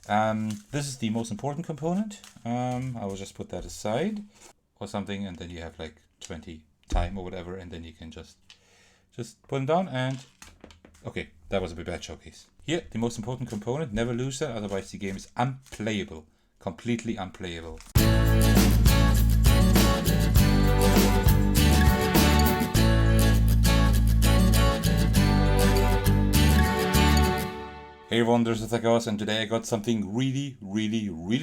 This is the most important component. I will just put that aside or something, and then you have like 20 time or whatever, and then you can just put them down. And okay, that was a bit bad showcase. Here, the most important component, never lose that, otherwise the game is unplayable, completely unplayable. Hey everyone, there's Athagos, and today I got something really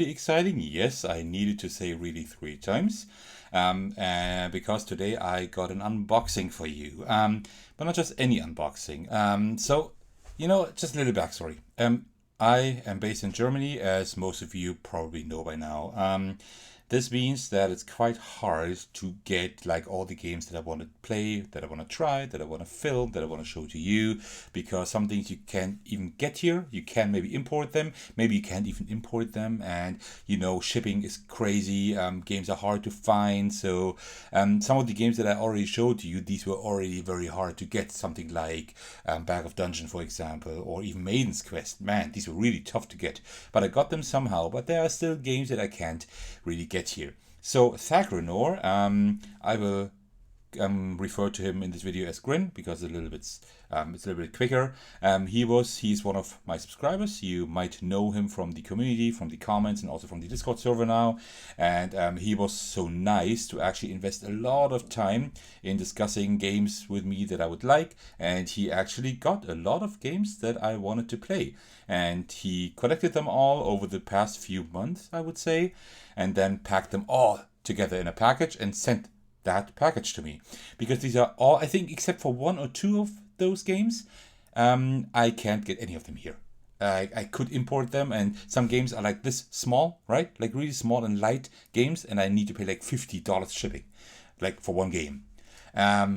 exciting. Yes, I needed to say really 3 times. Because today I got an unboxing for you. But not just any unboxing. So, just a little backstory. I am based in Germany, as most of you probably know by now. This means that it's quite hard to get like all the games that I want to play, that I want to try, that I want to film, that I want to show to you, because some things you can't even get here. You can maybe import them, maybe you can't even import them, and shipping is crazy. Games are hard to find, so some of the games that I already showed to you, these were already very hard to get. Something like Bag of Dungeon, for example, or even Maiden's Quest. Man, these were really tough to get, but I got them somehow. But there are still games that I can't really get here. So Thagrynor, I will refer to him in this video as Grin because it's a little bit quicker. He's one of my subscribers. You might know him from the community, from the comments, and also from the Discord server now. And he was so nice to actually invest a lot of time in discussing games with me that I would like. And he actually got a lot of games that I wanted to play. And he collected them all over the past few months, I would say, and then packed them all together in a package and sent that package to me. Because these are all, I think, except for 1 or 2 of those games, I can't get any of them here. I could import them, and some games are like this small, right? Like really small and light games, and I need to pay like $50 shipping, like for one game.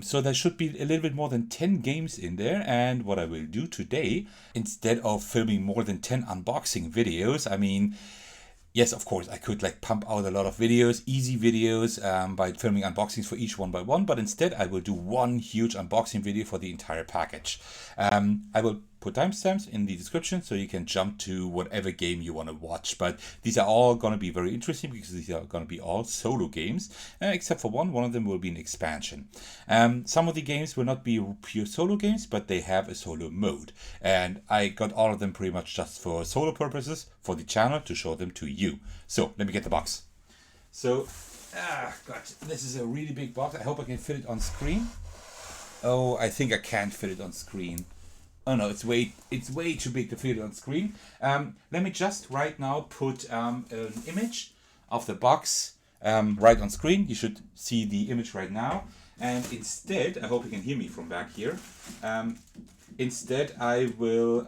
So there should be a little bit more than 10 games in there, and what I will do today, instead of filming more than 10 unboxing videos, yes, of course, I could like pump out a lot of videos, easy videos, by filming unboxings for each one by one, but instead I will do one huge unboxing video for the entire package. I will put timestamps in the description so you can jump to whatever game you want to watch, but these are all going to be very interesting because these are going to be all solo games, except for one of them will be an expansion. Some of the games will not be pure solo games, but they have a solo mode, and I got all of them pretty much just for solo purposes for the channel to show them to you. So let me get the box. So God, this is a really big box. I hope I can fit it on screen. Oh, I think I can't fit it on screen. Oh no, it's way too big to fit it on screen. Let me just right now put an image of the box right on screen. You should see the image right now. And instead, I hope you can hear me from back here. Instead, I will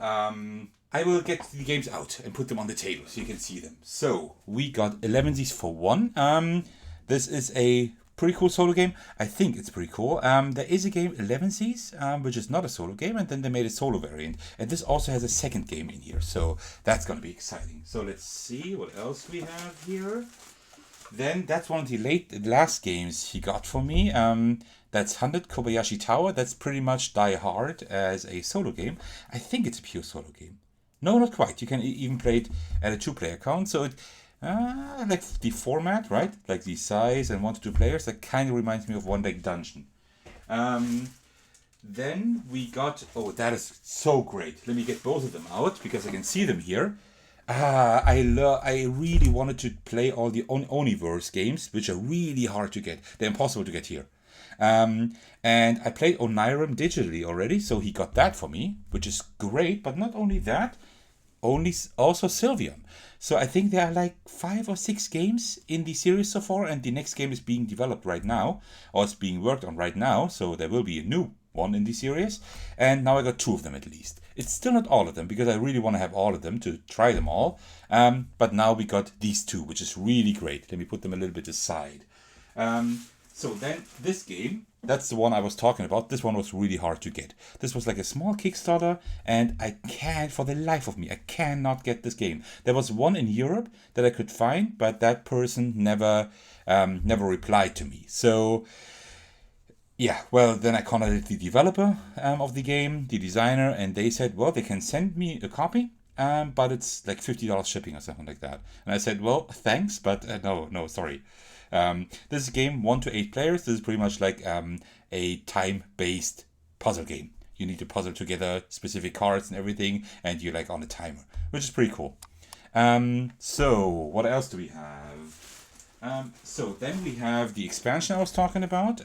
get the games out and put them on the table so you can see them. So we got Elevenses for one. This is a pretty cool solo game. I think it's pretty cool. There is a game, Elevenses, which is not a solo game, and then they made a solo variant. And this also has a second game in here, so that's going to be exciting. So let's see what else we have here. Then that's one of the last games he got for me. That's 100 Kobayashi Tower. That's pretty much Die Hard as a solo game. I think it's a pure solo game. No, not quite. You can even play it at a 2-player count. So it like the format, right? Like the size and 1 to 2 players, that kind of reminds me of One Big Dungeon. Then we got, oh, that is so great. Let me get both of them out because I can see them here. I really wanted to play all the Oniverse games, which are really hard to get. They're impossible to get here. And I played Onirim digitally already, so he got that for me, which is great. But not only that, also Sylveon. So I think there are like 5 or 6 games in the series so far, and the next game is being developed right now, or it's being worked on right now. So there will be a new one in the series, and now I got 2 of them at least. It's still not all of them because I really want to have all of them to try them all. But now we got these 2, which is really great. Let me put them a little bit aside. So then this game, that's the one I was talking about. This one was really hard to get. This was like a small Kickstarter, and I can't, for the life of me, I cannot get this game. There was one in Europe that I could find, but that person never replied to me. So yeah, well, then I contacted the developer of the game, the designer, and they said, well, they can send me a copy, but it's like $50 shipping or something like that. And I said, well, thanks, but no, sorry. This is a game 1 to 8 players. This is pretty much like a time-based puzzle game. You need to puzzle together specific cards and everything, and you're like on a timer, which is pretty cool. So what else do we have? So then we have the expansion I was talking about.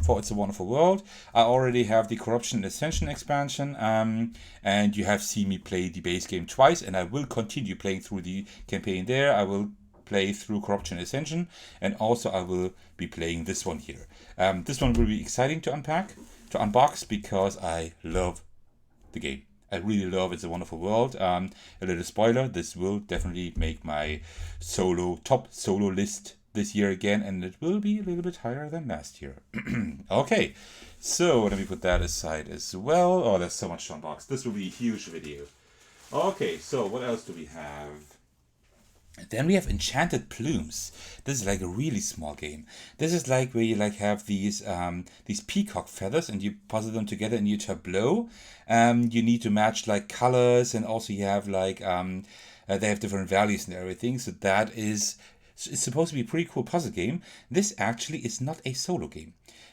For It's a Wonderful World. I already have the Corruption and Ascension expansion, and you have seen me play the base game twice, and I will continue playing through the campaign there. I will play through Corruption and Ascension, and also I will be playing this one here. This one will be exciting to unbox, because I love the game. I really love It's a Wonderful World. A little spoiler, this will definitely make my top solo list this year again, and it will be a little bit higher than last year. Okay, so let me put that aside as well. Oh, there's so much to unbox. This will be a huge video. Okay, so what else do we have? Then we have Enchanted Plumes. This is like a really small game. This is like where you like have these peacock feathers, and you puzzle them together in your tableau. You need to match like colors, and also you have like they have different values and everything. So that is, it's supposed to be a pretty cool puzzle game. This actually is not a solo game.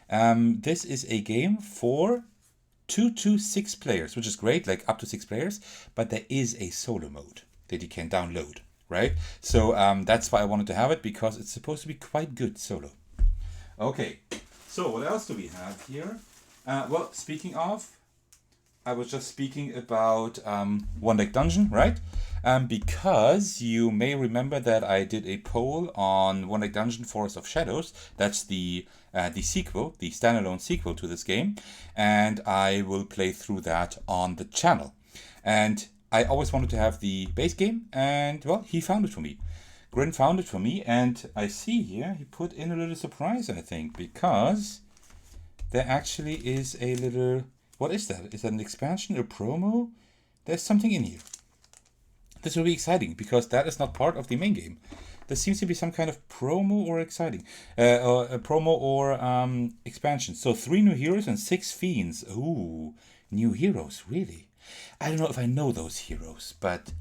This is a game for 2 to 6 players, which is great, like up to 6 players. But there is a solo mode that you can download, right? So that's why I wanted to have it, because it's supposed to be quite good solo. Okay, so what else do we have here? Well, speaking of, I was just speaking about One Deck Dungeon, right? Because you may remember that I did a poll on One Deck Dungeon Forest of Shadows. That's the sequel, the standalone sequel to this game. And I will play through that on the channel. And I always wanted to have the base game, and well, he found it for me. Grin found it for me, and I see here he put in a little surprise, I think, because there actually is a little... What is that? Is that an expansion, a promo? There's something in here. This will be exciting, because that is not part of the main game. There seems to be some kind of promo or or a promo or expansion. So 3 new heroes and 6 fiends. Ooh, new heroes, really? I don't know if I know those heroes, but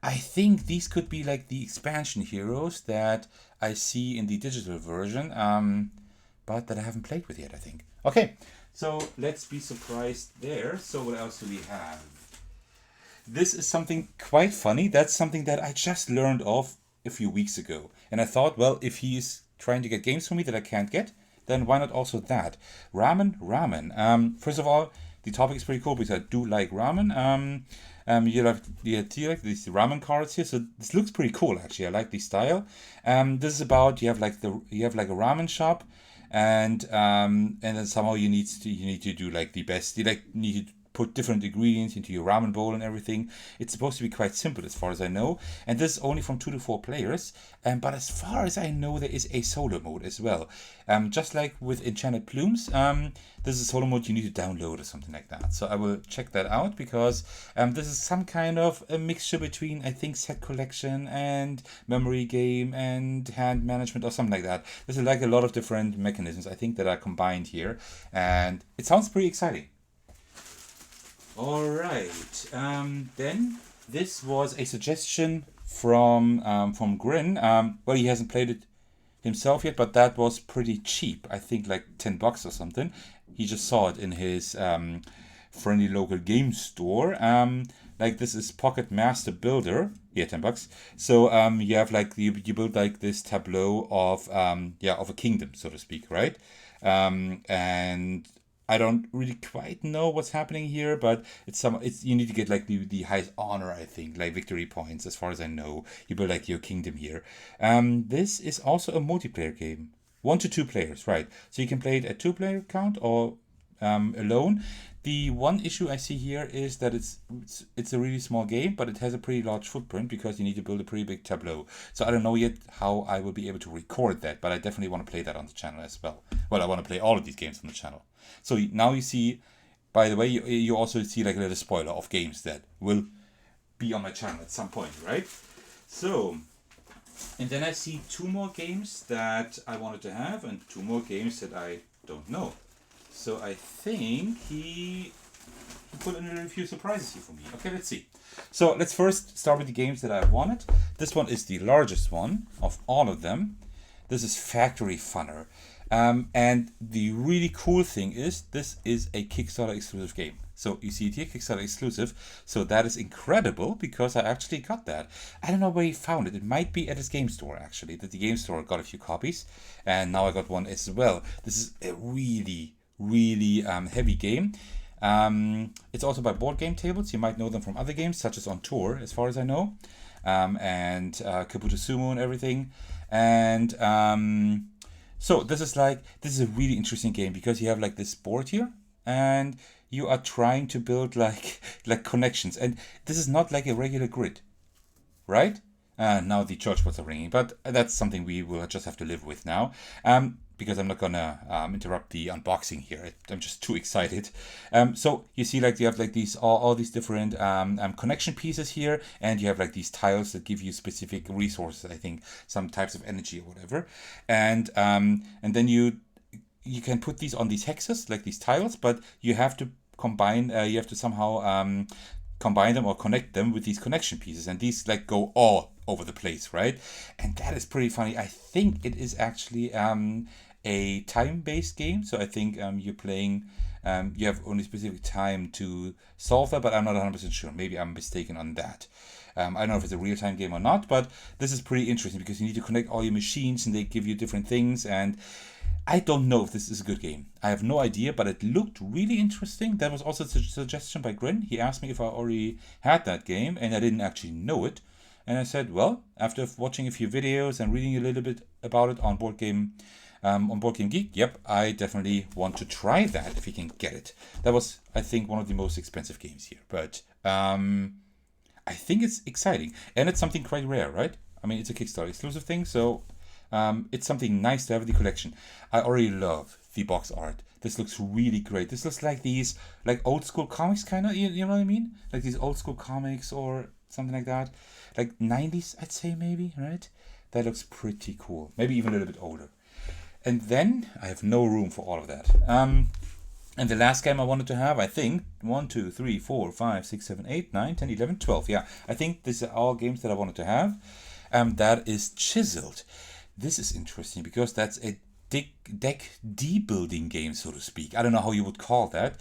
I think these could be like the expansion heroes that I see in the digital version, but that I haven't played with yet, I think. Okay, so let's be surprised there. So what else do we have? This is something quite funny. That's something that I just learned of a few weeks ago. And I thought, well, if he's trying to get games for me that I can't get, then why not also that? Ramen. First of all, the topic is pretty cool, because I do like ramen. You have these ramen cards here, so this looks pretty cool actually. I like the style. This is about you have like a ramen shop, and then somehow you need to do like the best. You need to put different ingredients into your ramen bowl and everything. It's supposed to be quite simple as far as I know, and this is only from 2 to 4 players. But as far as I know, there is a solo mode as well. Just like with Enchanted Plumes, this is a solo mode you need to download or something like that. So I will check that out, because this is some kind of a mixture between, I think, set collection and memory game and hand management or something like that. There's like a lot of different mechanisms, I think, that are combined here, and it sounds pretty exciting. All right. Then this was a suggestion from Grin. Well, he hasn't played it himself yet, but that was pretty cheap. I think like $10 or something. He just saw it in his friendly local game store. Like this is Pocket Master Builder. Yeah, $10. So you have like you build like this tableau of of a kingdom, so to speak, right? And I don't really quite know what's happening here, but it's you need to get like the highest honor, I think, like victory points, as far as I know. You build like your kingdom here. This is also a multiplayer game. 1 to 2 players, right? So you can play it at 2-player count or alone. The one issue I see here is that it's a really small game, but it has a pretty large footprint, because you need to build a pretty big tableau. So I don't know yet how I will be able to record that, but I definitely want to play that on the channel as well. Well, I want to play all of these games on the channel. So now you see, by the way, you also see like a little spoiler of games that will be on my channel at some point, right? So, and then I see 2 more games that I wanted to have, and 2 more games that I don't know. So I think he he put in a few surprises here for me. Okay, let's see. So let's first start with the games that I wanted. This one is the largest one of all of them. This is Factory Funner. And the really cool thing is, this is a Kickstarter exclusive game. So you see it here, Kickstarter exclusive. So that is incredible because I actually got that. I don't know where he found it. It might be at his game store actually. That the game store got a few copies, and now I got one as well. This is a really, really heavy game. It's also by Board Game Tables. You might know them from other games, such as On Tour, as far as I know, and Kabuto Sumo and everything. And so this is a really interesting game because you have like this board here, and you are trying to build like connections, and this is not like a regular grid, right? Now the church bells are ringing, but that's something we will just have to live with now. Because I'm not gonna interrupt the unboxing here. I'm just too excited. So you see, like you have like these all these different connection pieces here, and you have like these tiles that give you specific resources. I think some types of energy or whatever, and then you can put these on these hexes, like these tiles, but you have to combine. You have to somehow combine them or connect them with these connection pieces, and these like go all over the place, right? And that is pretty funny. I think it is actually a time-based game, so I think you're playing. You have only specific time to solve that, but I'm not 100% sure. Maybe I'm mistaken on that. I don't know if it's a real-time game or not, but this is pretty interesting because you need to connect all your machines, and they give you different things. And I don't know if this is a good game. I have no idea, but it looked really interesting. That was also a suggestion by Grin. He asked me if I already had that game, and I didn't actually know it. And I said, well, after watching a few videos and reading a little bit about it on Board Game Geek, yep, I definitely want to try that if you can get it. That was, I think, one of the most expensive games here, but I think it's exciting, and it's something quite rare, right? I mean, it's a Kickstarter exclusive thing, so it's something nice to have in the collection. I already love the box art. This looks really great. This looks like these like old school comics, kind of. You know what I mean? Like these old school comics or something like that. Like 90s, I'd say, maybe, right? That looks pretty cool. Maybe even a little bit older. And then I have no room for all of that. And the last game I wanted to have, I think, 1, 2, 3, 4, 5, 6, 7, 8, 9, 10, 11, 12. Yeah, I think these are all games that I wanted to have. That is Chiseled. This is interesting because that's a deck de-building game, so to speak. I don't know how you would call that.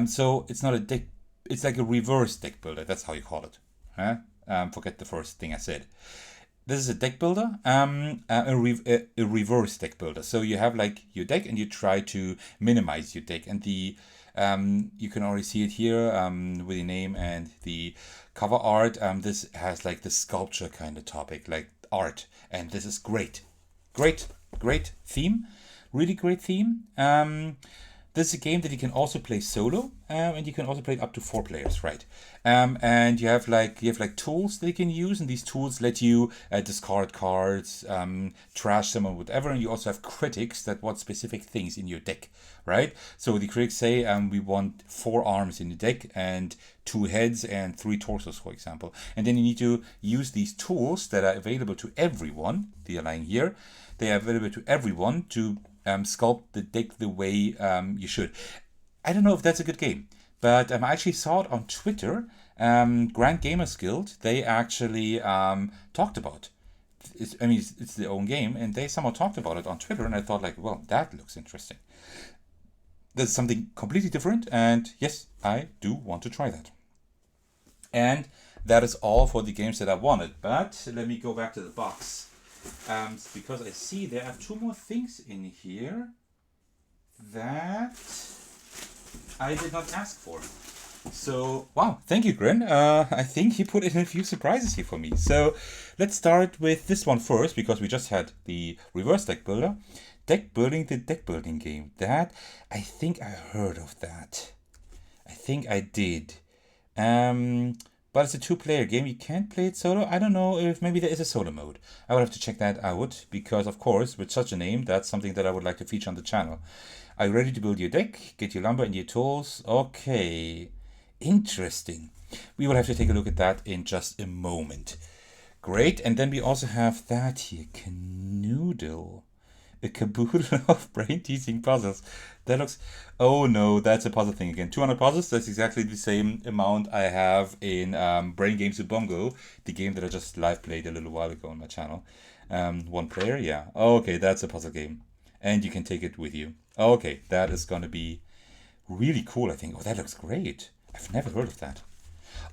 So it's not a deck, it's like a reverse deck builder. That's how you call it. Huh? Forget the first thing I said. This is a deck builder, a reverse deck builder. So you have like your deck and you try to minimize your deck. And the you can already see it here with the name and the cover art. This has like the sculpture kind of topic, like art. And this is great. Great theme. Really great theme. This is a game that you can also play solo, and you can also play it up to 4 players, right? And you have like tools that you can use, and these tools let you discard cards, trash them or whatever. And you also have critics that want specific things in your deck, right? So the critics say we want 4 arms in the deck and 2 heads and 3 torsos, for example. And then you need to use these tools that are available to everyone. They are lying here. They are available to everyone to sculpt the deck the way you should. I don't know if that's a good game, but I actually saw it on Twitter. Grand Gamers Guild, they actually talked about it. It's their own game, and they somehow talked about it on Twitter, and I thought, like, well, that looks interesting. That's something completely different, and yes, I do want to try that. And that is all for the games that I wanted, but let me go back to the box. Because I see there are 2 more things in here that I did not ask for. So, wow, thank you, Gren. I think he put in a few surprises here for me. So, let's start with this one first, because we just had the reverse deck builder. Deck building, the deck building game. That, I think I heard of that. I think I did. But it's a 2-player game. You can't play it solo. I don't know if maybe there is a solo mode. I would have to check that out because, of course, with such a name, that's something that I would like to feature on the channel. Are you ready to build your deck? Get your lumber and your tools? Okay. Interesting. We will have to take a look at that in just a moment. Great. And then we also have that here. Kanoodle. A caboodle of brain-teasing puzzles. That looks... Oh no, that's a puzzle thing again. 200 puzzles, that's exactly the same amount I have in Brain Games with Bongo, the game that I just live played a little while ago on my channel. One player, yeah. Okay, that's a puzzle game. And you can take it with you. Okay, that is gonna be really cool, I think. Oh, that looks great. I've never heard of that.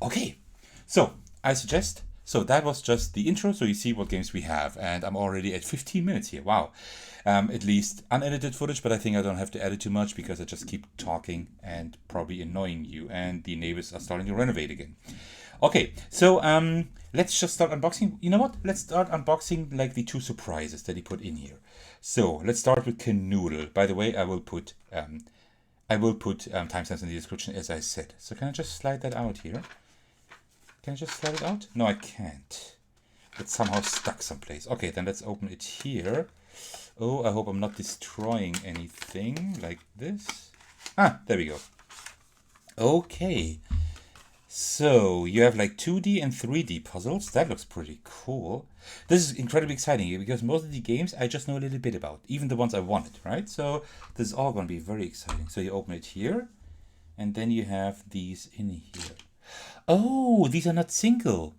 Okay, so I suggest... So that was just the intro, so you see what games we have. And I'm already at 15 minutes here. Wow. At least unedited footage, but I think I don't have to edit too much because I just keep talking and probably annoying you. And the neighbors are starting to renovate again. Okay, so let's just start unboxing. You know what? Let's start unboxing like the two surprises that he put in here. So let's start with Kanoodle. By the way, I will put timestamps in the description as I said. So can I just slide that out here? Can I just slide it out? No, I can't. It's somehow stuck someplace. Okay, then let's open it here. Oh, I hope I'm not destroying anything like this. Ah, there we go. Okay. So you have like 2D and 3D puzzles. That looks pretty cool. This is incredibly exciting because most of the games I just know a little bit about, even the ones I wanted, right? So this is all going to be very exciting. So you open it here, and then you have these in here. Oh, these are not single.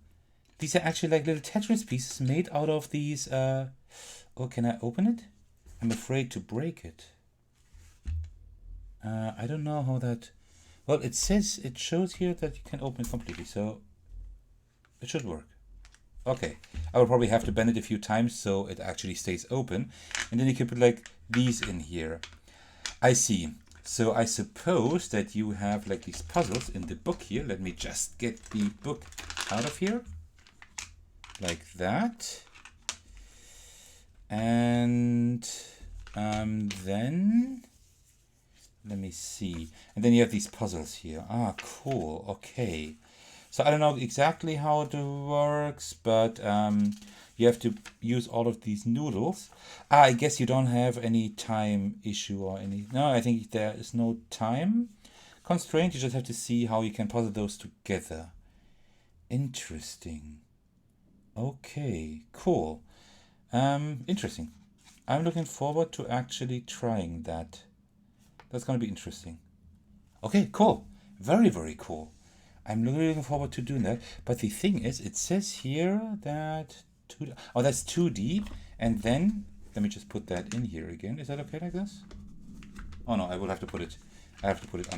These are actually like little Tetris pieces made out of these. Oh, can I open it? I'm afraid to break it. I don't know how that... Well, it shows here that you can open it completely, so it should work. Okay, I will probably have to bend it a few times so it actually stays open. And then you can put like these in here. I see. So I suppose that you have like these puzzles in the book here. Let me just get the book out of here. Like that. And then... Let me see. And then you have these puzzles here. Ah, cool. Okay. So I don't know exactly how it works, but you have to use all of these noodles. Ah, I guess you don't have any time issue or any... No, I think there is no time constraint. You just have to see how you can puzzle those together. Interesting. Okay, cool. Interesting. I'm looking forward to actually trying that. That's going to be interesting. Okay, cool. Very, very cool. I'm really looking forward to doing that. But the thing is, it says here that... Oh, that's 2D. And then, let me just put that in here again. Is that okay like this? Oh no, I will have to put it... I have to put it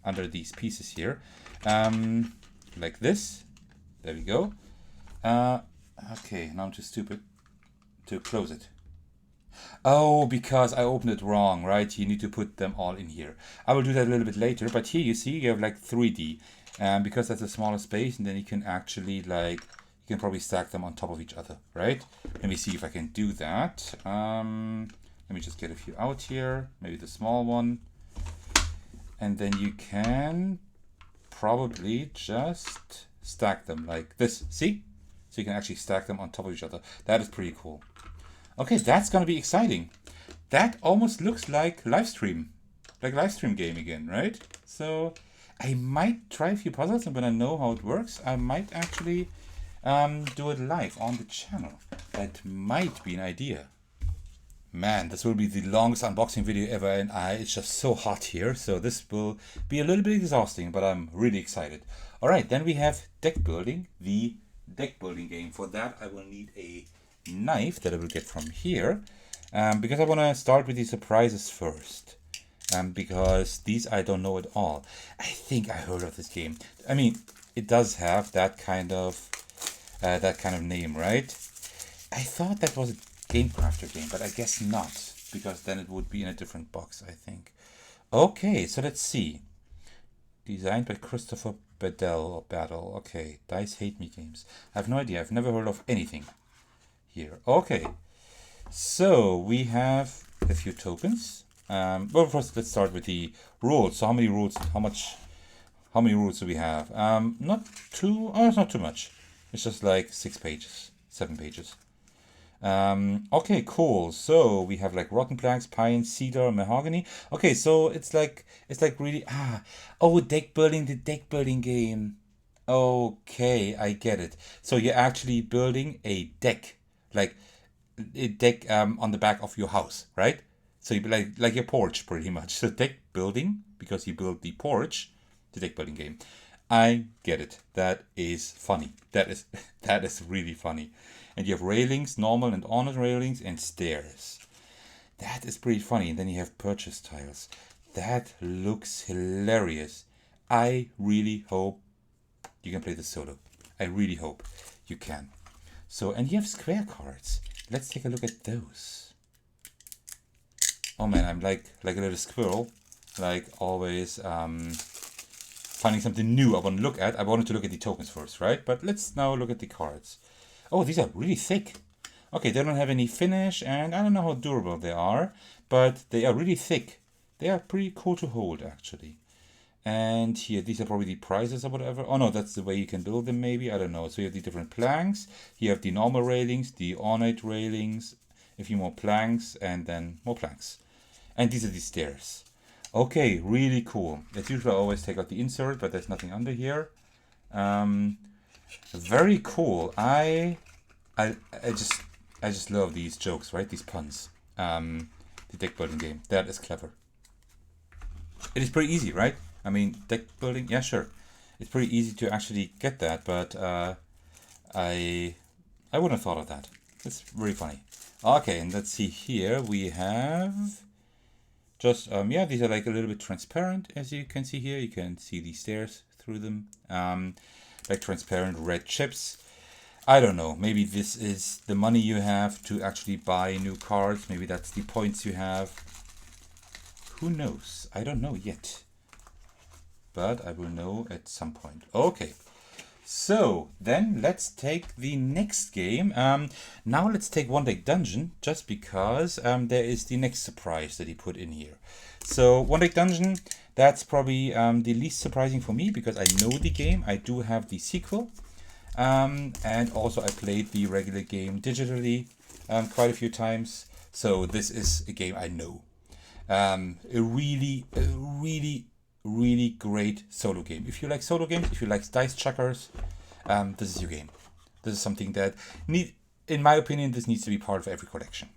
under these pieces here. Like this. There we go. Okay, now I'm too stupid to close it. Oh, because I opened it wrong, right? You need to put them all in here. I will do that a little bit later, but here you see you have like 3D. Because that's a smaller space, and then you can actually like, you can probably stack them on top of each other, right? Let me see if I can do that. Let me just get a few out here, maybe the small one. And then you can probably just stack them like this, see? So you can actually stack them on top of each other. That is pretty cool. Okay, that's gonna be exciting. That almost looks like live stream game again, right? So I might try a few puzzles, and when I know how it works, I might actually do it live on the channel. That might be an idea. Man, this will be the longest unboxing video ever, and it's just so hot here, so this will be a little bit exhausting, but I'm really excited. Alright, then we have deck building, the deck building game. For that, I will need a knife that I will get from here, because I want to start with the surprises first, because these I don't know at all. I think I heard of this game. I mean, it does have that kind of name, right? I thought that was a Game Crafter game, but I guess not, because then it would be in a different box, I think. Okay, so let's see. Designed by Christopher Battle. Okay, Dice Hate Me Games. I have no idea. I've never heard of anything here. Okay, so we have a few tokens. Well, first let's start with the rules. So how many rules? How many rules do we have? Not too. Oh, it's not too much. It's just like 6 pages, 7 pages. Okay, cool. So we have like rotten planks, pine, cedar, mahogany. Okay, so it's like really oh, deck building, the deck building game. Okay, I get it. So you're actually building a deck, like deck on the back of your house, right? So you like your porch pretty much. So deck building, because you build the porch, the deck building game. I get it. That is funny. That is that is really funny. And you have railings, normal and honor railings, and stairs. That is pretty funny. And then you have purchase tiles. That looks hilarious. I really hope you can play this solo. I really hope you can. So, and you have square cards. Let's take a look at those. Oh man, I'm like a little squirrel. Like always finding something new I want to look at. I wanted to look at the tokens first, right? But let's now look at the cards. Oh, these are really thick. Okay, they don't have any finish, and I don't know how durable they are, but they are really thick. They are pretty cool to hold, actually. And here, these are probably the prizes or whatever. Oh no, that's the way you can build them, maybe. I don't know. So you have the different planks. You have the normal railings, the ornate railings, a few more planks, and then more planks. And these are the stairs. Okay, really cool. As usual, I always take out the insert, but there's nothing under here. Very cool. I just love these jokes, right? These puns. The deck building game. That is clever. It is pretty easy, right? I mean, deck building, yeah, sure. It's pretty easy to actually get that, but I wouldn't have thought of that. It's really funny. Okay, and let's see here. We have just, yeah, these are like a little bit transparent, as you can see here. You can see the stairs through them. Like transparent red chips. I don't know. Maybe this is the money you have to actually buy new cards. Maybe that's the points you have. Who knows? I don't know yet. But I will know at some point. Okay. So then let's take the next game. Now let's take One Deck Dungeon, just because there is the next surprise that he put in here. So One Deck Dungeon, that's probably the least surprising for me, because I know the game. I do have the sequel. And also I played the regular game digitally quite a few times. So this is a game I know. A really great solo game. If you like solo games, if you like dice chuckers, this is your game. This is something that in my opinion, this needs to be part of every collection.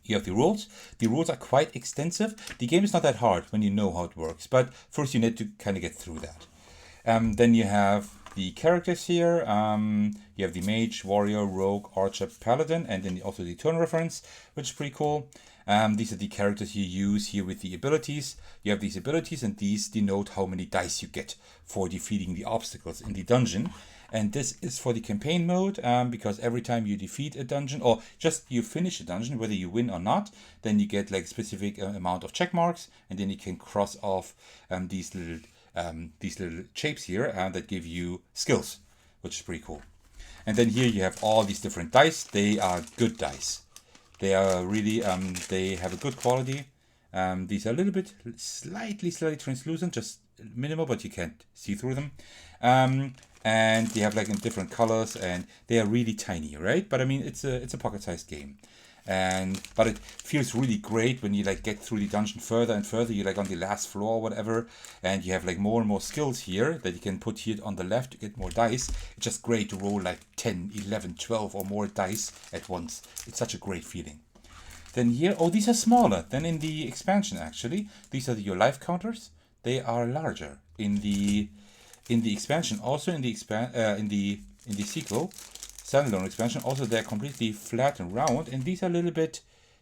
You have the rules. The rules are quite extensive. The game is not that hard when you know how it works, but first you need to kind of get through that. Then you have the characters here. You have the mage, warrior, rogue, archer, paladin, and then also the turn reference, which is pretty cool. These are the characters you use here with the abilities. You have these abilities, and these denote how many dice you get for defeating the obstacles in the dungeon. And this is for the campaign mode, because every time you defeat a dungeon, or just you finish a dungeon, whether you win or not, then you get like a specific amount of check marks, and then you can cross off these little shapes here that give you skills, which is pretty cool. And then here you have all these different dice. They are good dice. They are really, they have a good quality. These are a little bit slightly translucent, just minimal, but you can't see through them. And they have like in different colors, and they are really tiny, right? But I mean, it's a pocket-sized game. But it feels really great when you like get through the dungeon further and further. You're like on the last floor or whatever, and you have like more and more skills here that you can put here on the left to get more dice. It's just great to roll like 10, 11, 12 or more dice at once. It's such a great feeling. Then here, oh, these are smaller than in the expansion actually. These are your life counters. They are larger in the expansion. Also in the sequel, standalone expansion, also they're completely flat and round, and these are a little bit,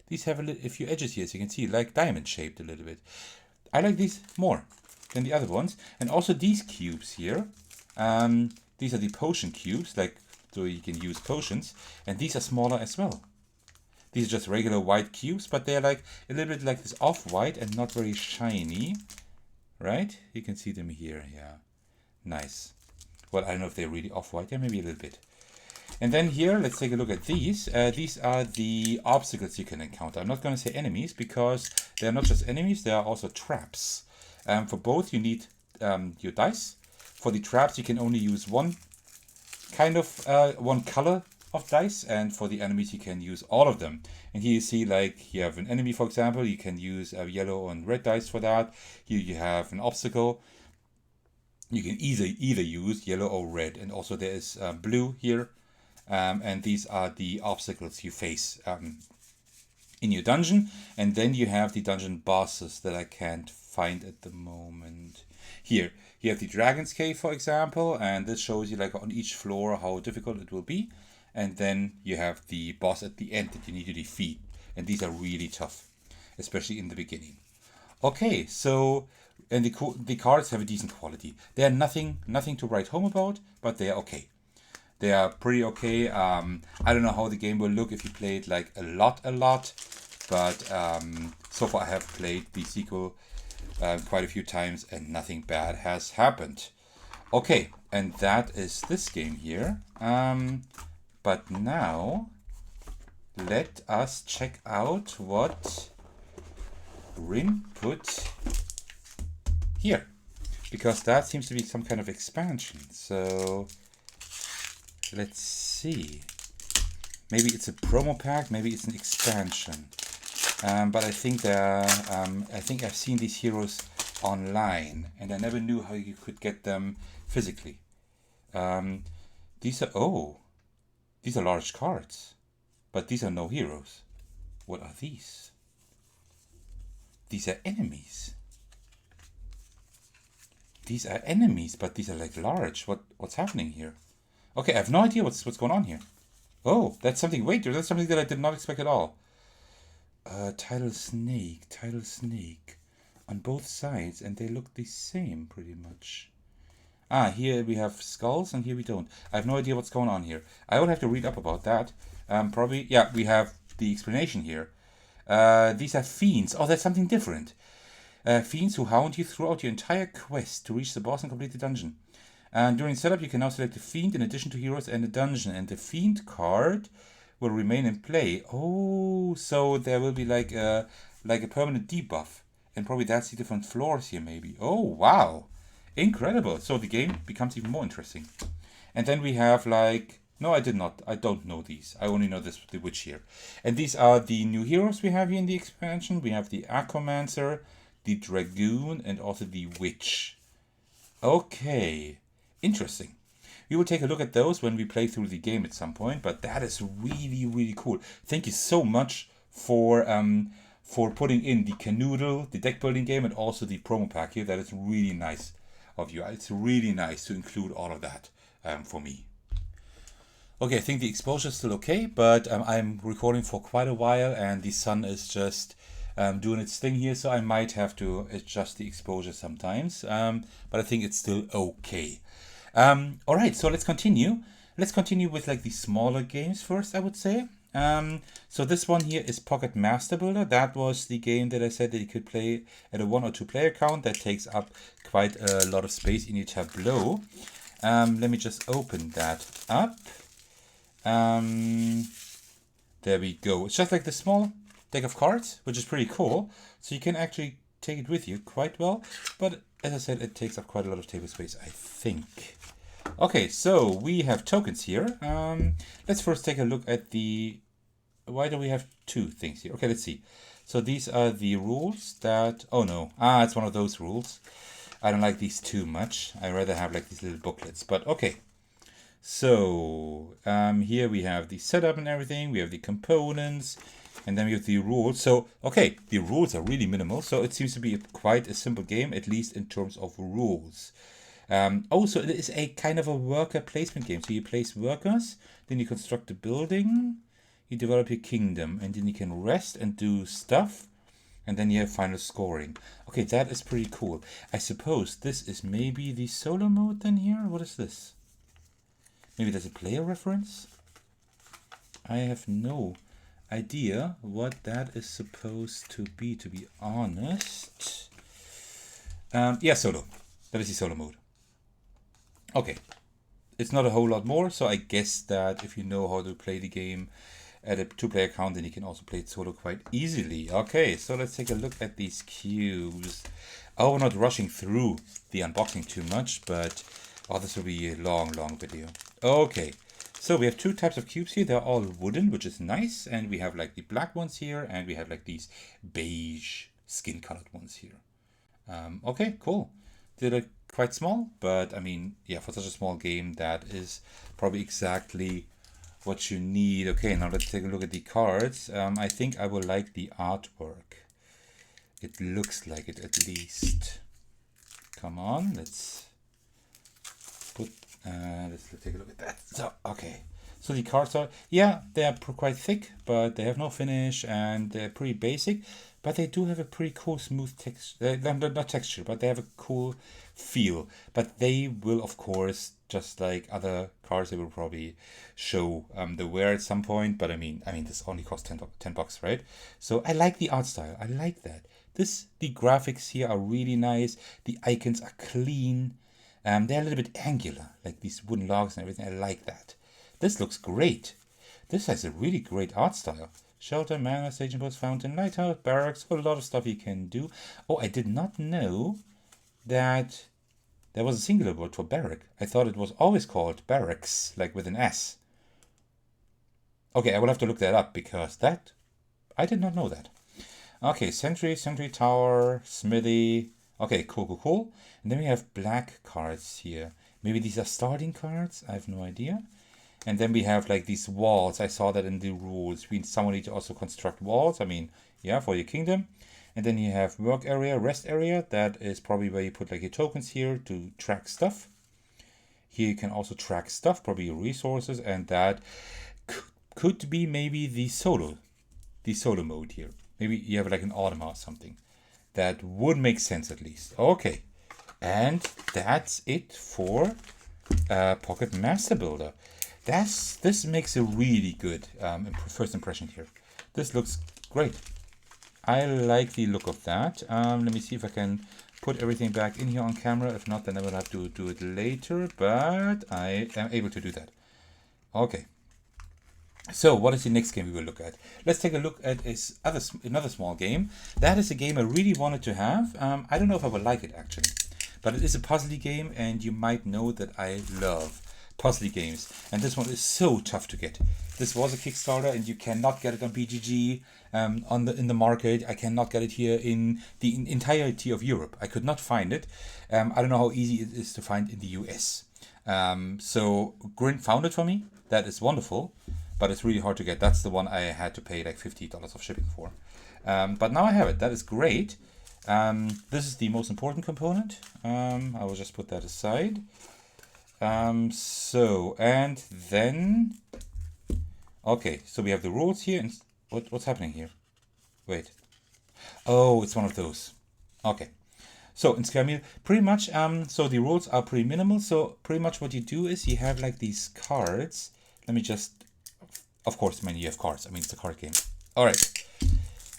these have a few edges here, as you can see, like diamond shaped a little bit. I like these more than the other ones. And also these cubes here, these are the potion cubes, like, so you can use potions, and these are smaller as well. These are just regular white cubes, but they're like a little bit like this off-white and not very shiny, right? You can see them here, yeah. Nice. Well, I don't know if they're really off-white, yeah, maybe a little bit. And then here, let's take a look at these. These are the obstacles you can encounter. I'm not going to say enemies, because they're not just enemies, they are also traps. For both, you need your dice. For the traps, you can only use one color of dice, and for the enemies, you can use all of them. And here you see, like, you have an enemy, for example, you can use yellow and red dice for that. Here you have an obstacle. You can either use yellow or red, and also there is blue here. And these are the obstacles you face in your dungeon. And then you have the dungeon bosses that I can't find at the moment. Here, you have the Dragon's Cave, for example, and this shows you like on each floor how difficult it will be. And then you have the boss at the end that you need to defeat. And these are really tough, especially in the beginning. Okay, so and the cards have a decent quality. They are nothing to write home about, but they are okay. They are pretty okay. I don't know how the game will look if you play it like a lot, but so far I have played the sequel quite a few times and nothing bad has happened. Okay, and that is this game here. But now let us check out what Rin put here, because that seems to be some kind of expansion. So let's see. Maybe it's a promo pack, maybe it's an expansion. But I think I've seen these heroes online, and I never knew how you could get them physically. These are large cards, but these are no heroes. What are these? These are enemies. These are enemies, but these are like large. What's happening here? Okay, I have no idea what's going on here. Oh, that's something. Wait, that's something that I did not expect at all. Tidal snake on both sides, and they look the same pretty much. Here we have skulls, and here we don't. I have no idea what's going on here. I will have to read up about that. Probably, yeah, we have the explanation here. These are fiends. Oh, that's something different. Fiends who hound you throughout your entire quest to reach the boss and complete the dungeon. And during setup, you can now select a fiend in addition to heroes and a dungeon, and the fiend card will remain in play. Oh, so there will be like a permanent debuff, and probably that's the different floors here, maybe. Oh, wow, incredible! So the game becomes even more interesting. And then we have like no, I don't know these. I only know the witch here, and these are the new heroes we have here in the expansion. We have the Aquamancer, the Dragoon, and also the witch. Okay. Interesting. We will take a look at those when we play through the game at some point, but that is really, really cool. Thank you so much for putting in the Kanoodle, the deck building game, and also the promo pack here. That is really nice of you. It's really nice to include all of that for me. Okay, I think the exposure is still okay, but I'm recording for quite a while, and the sun is just doing its thing here, so I might have to adjust the exposure sometimes, but I think it's still okay. All right, so let's continue. Let's continue with like the smaller games first, I would say. So this one here is Pocket Master Builder. That was the game that I said that you could play at a 1 or 2 player count. That takes up quite a lot of space in your tableau. Let me just open that up. There we go. It's just like the small deck of cards, which is pretty cool. So you can actually take it with you quite well. But as I said, it takes up quite a lot of table space, I think. Okay, so we have tokens here. Let's first take a look at the... Why do we have 2 things here? Okay, let's see. So these are the rules that... Oh no, it's one of those rules. I don't like these too much. I rather have like these little booklets, but okay. So here we have the setup and everything. We have the components, and then we have the rules. So, okay, the rules are really minimal. So it seems to be quite a simple game, at least in terms of rules. Also, it is a kind of a worker placement game. So you place workers, then you construct a building, you develop your kingdom, and then you can rest and do stuff, and then you have final scoring. Okay, that is pretty cool. I suppose this is maybe the solo mode then here? What is this? Maybe there's a player reference? I have no idea what that is supposed to be honest. Yeah, solo. That is the solo mode. Okay. It's not a whole lot more, so I guess that if you know how to play the game at a 2-player count, then you can also play it solo quite easily. Okay, so let's take a look at these cubes. Oh, we're not rushing through the unboxing too much, but this will be a long video. Okay, so we have 2 types of cubes here. They're all wooden, which is nice, and we have like the black ones here, and we have like these beige skin-colored ones here. Okay, cool. They look quite small, but I mean, yeah, for such a small game, that is probably exactly what you need. Okay, now let's take a look at the cards. I think I will like the artwork. It looks like it at least. Come on, let's take a look at that. So, okay. So the cards are, yeah, they are quite thick, but they have no finish and they're pretty basic. But they do have a pretty cool smooth texture. Not texture, but they have a cool feel. But they will, of course, just like other cards, they will probably show the wear at some point. But I mean, this only costs 10 bucks, right? So I like the art style. I like that. The graphics here are really nice. The icons are clean. They're a little bit angular, like these wooden logs and everything. I like that. This looks great. This has a really great art style. Shelter, manor, staging post, fountain, lighthouse, barracks, a lot of stuff you can do. Oh, I did not know that there was a singular word for barrack. I thought it was always called barracks, like with an S. Okay, I will have to look that up because I did not know that. Okay, sentry tower, smithy. Okay, cool. And then we have black cards here. Maybe these are starting cards? I have no idea. And then we have like these walls. I saw that in the rules. Someone need to also construct walls. I mean, yeah, for your kingdom. And then you have work area, rest area. That is probably where you put like your tokens here to track stuff. Here you can also track stuff, probably your resources. And that could be maybe the solo mode here. Maybe you have like an autumn or something. That would make sense at least. Okay. And that's it for Pocket Master Builder. This makes a really good first impression here. This looks great. I like the look of that. Let me see if I can put everything back in here on camera. If not, then I will have to do it later, but I am able to do that. Okay. So what is the next game we will look at? Let's take a look at another small game. That is a game I really wanted to have. I don't know if I will like it actually, but it is a puzzle game, and you might know that I love puzzle games, and this one is so tough to get. This was a Kickstarter, and you cannot get it on BGG in the market. I cannot get it here in the entirety of Europe. I could not find it. I don't know how easy it is to find in the US. So Grint found it for me. That is wonderful, but it's really hard to get. That's the one I had to pay like $50 of shipping for. But now I have it. That is great. This is the most important component. I will just put that aside. And then, okay, so we have the rules here. And what's happening here? Wait. Oh, it's one of those. Okay. So in Scamil, pretty much, so the rules are pretty minimal. So pretty much what you do is you have like these cards. Let me just, of course, you have cards. I mean, it's a card game. All right.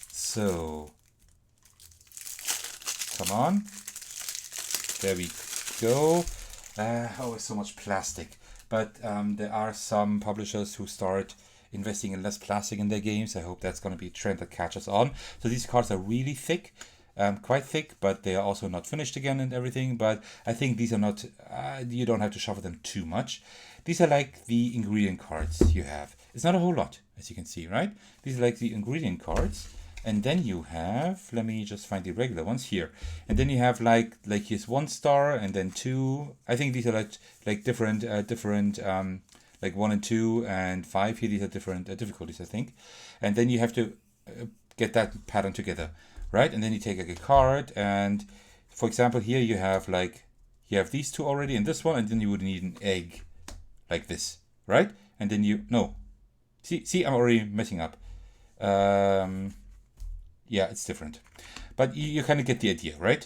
So, come on. There we go. Oh, it's so much plastic. But there are some publishers who start investing in less plastic in their games. I hope that's going to be a trend that catches on. So these cards are really thick, quite thick, but they are also not finished again and everything. But I think these are not, you don't have to shuffle them too much. These are like the ingredient cards you have. It's not a whole lot, as you can see, right? These are like the ingredient cards. And then you have, let me just find the regular ones here. And then you have like here's 1 star and then 2. I think these are like different, like 1 and 2 and 5 here. These are different difficulties, I think. And then you have to get that pattern together, right? And then you take like a card, and for example, here you have these 2 already and this one, and then you would need an egg like this, right? And then see, I'm already messing up. Yeah, it's different, but you kind of get the idea, right?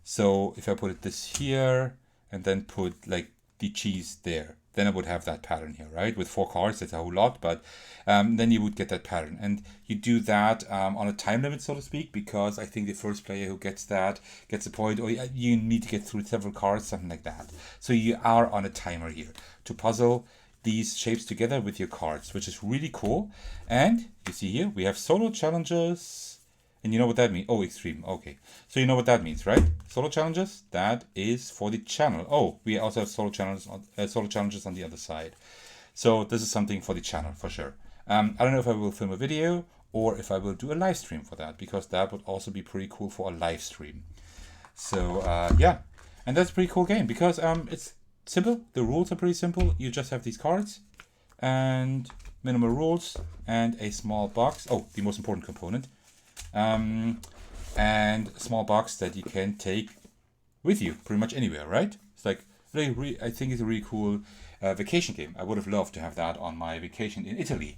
So if I put this here and then put like the cheese there, then I would have that pattern here, right? With 4 cards, that's a whole lot, but then you would get that pattern. And you do that on a time limit, so to speak, because I think the first player who gets that gets a point, or you need to get through several cards, something like that. So you are on a timer here to puzzle these shapes together with your cards, which is really cool. And you see here, we have solo challenges. And you know what that means? Oh, extreme. Okay. So you know what that means, right? Solo challenges, that is for the channel. Oh, we also have solo challenges on the other side. So this is something for the channel, for sure. I don't know if I will film a video or if I will do a live stream for that, because that would also be pretty cool for a live stream. So, yeah. And that's a pretty cool game because it's simple. The rules are pretty simple. You just have these cards, and minimal rules, and a small box. Oh, the most important component. And a small box that you can take with you pretty much anywhere, right? It's like really, I think it's a really cool vacation game. I would have loved to have that on my vacation in Italy.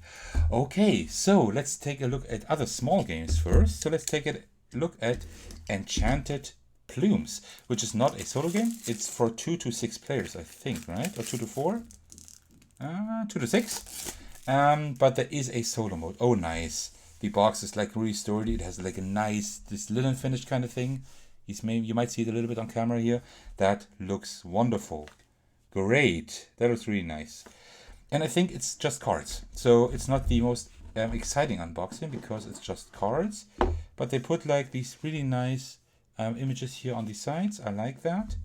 Okay, so let's take a look at other small games first. So let's take a look at Enchanted Plumes, which is not a solo game. It's for 2 to 6 players, I think, right? Or 2 to 4? 2 to 6. But there is a solo mode. Oh, nice. The box is like really sturdy. It has like a nice, this linen finish kind of thing. You might see it a little bit on camera here. That looks wonderful. Great. That looks really nice. And I think it's just cards. So it's not the most exciting unboxing because it's just cards. But they put like these really nice images here on the sides. I like that.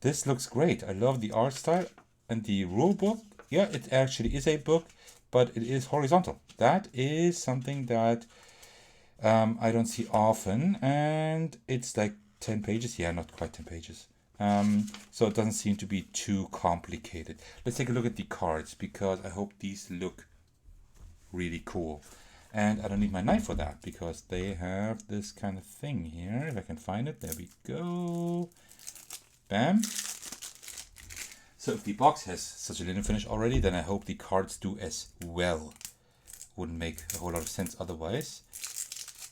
This looks great. I love the art style and the rule book. Yeah, it actually is a book, but it is horizontal. That is something that I don't see often. And it's like 10 pages. Yeah, not quite 10 pages. So it doesn't seem to be too complicated. Let's take a look at the cards because I hope these look really cool. And I don't need my knife for that because they have this kind of thing here. If I can find it, there we go. Bam. So if the box has such a linen finish already, then I hope the cards do as well. Wouldn't make a whole lot of sense otherwise.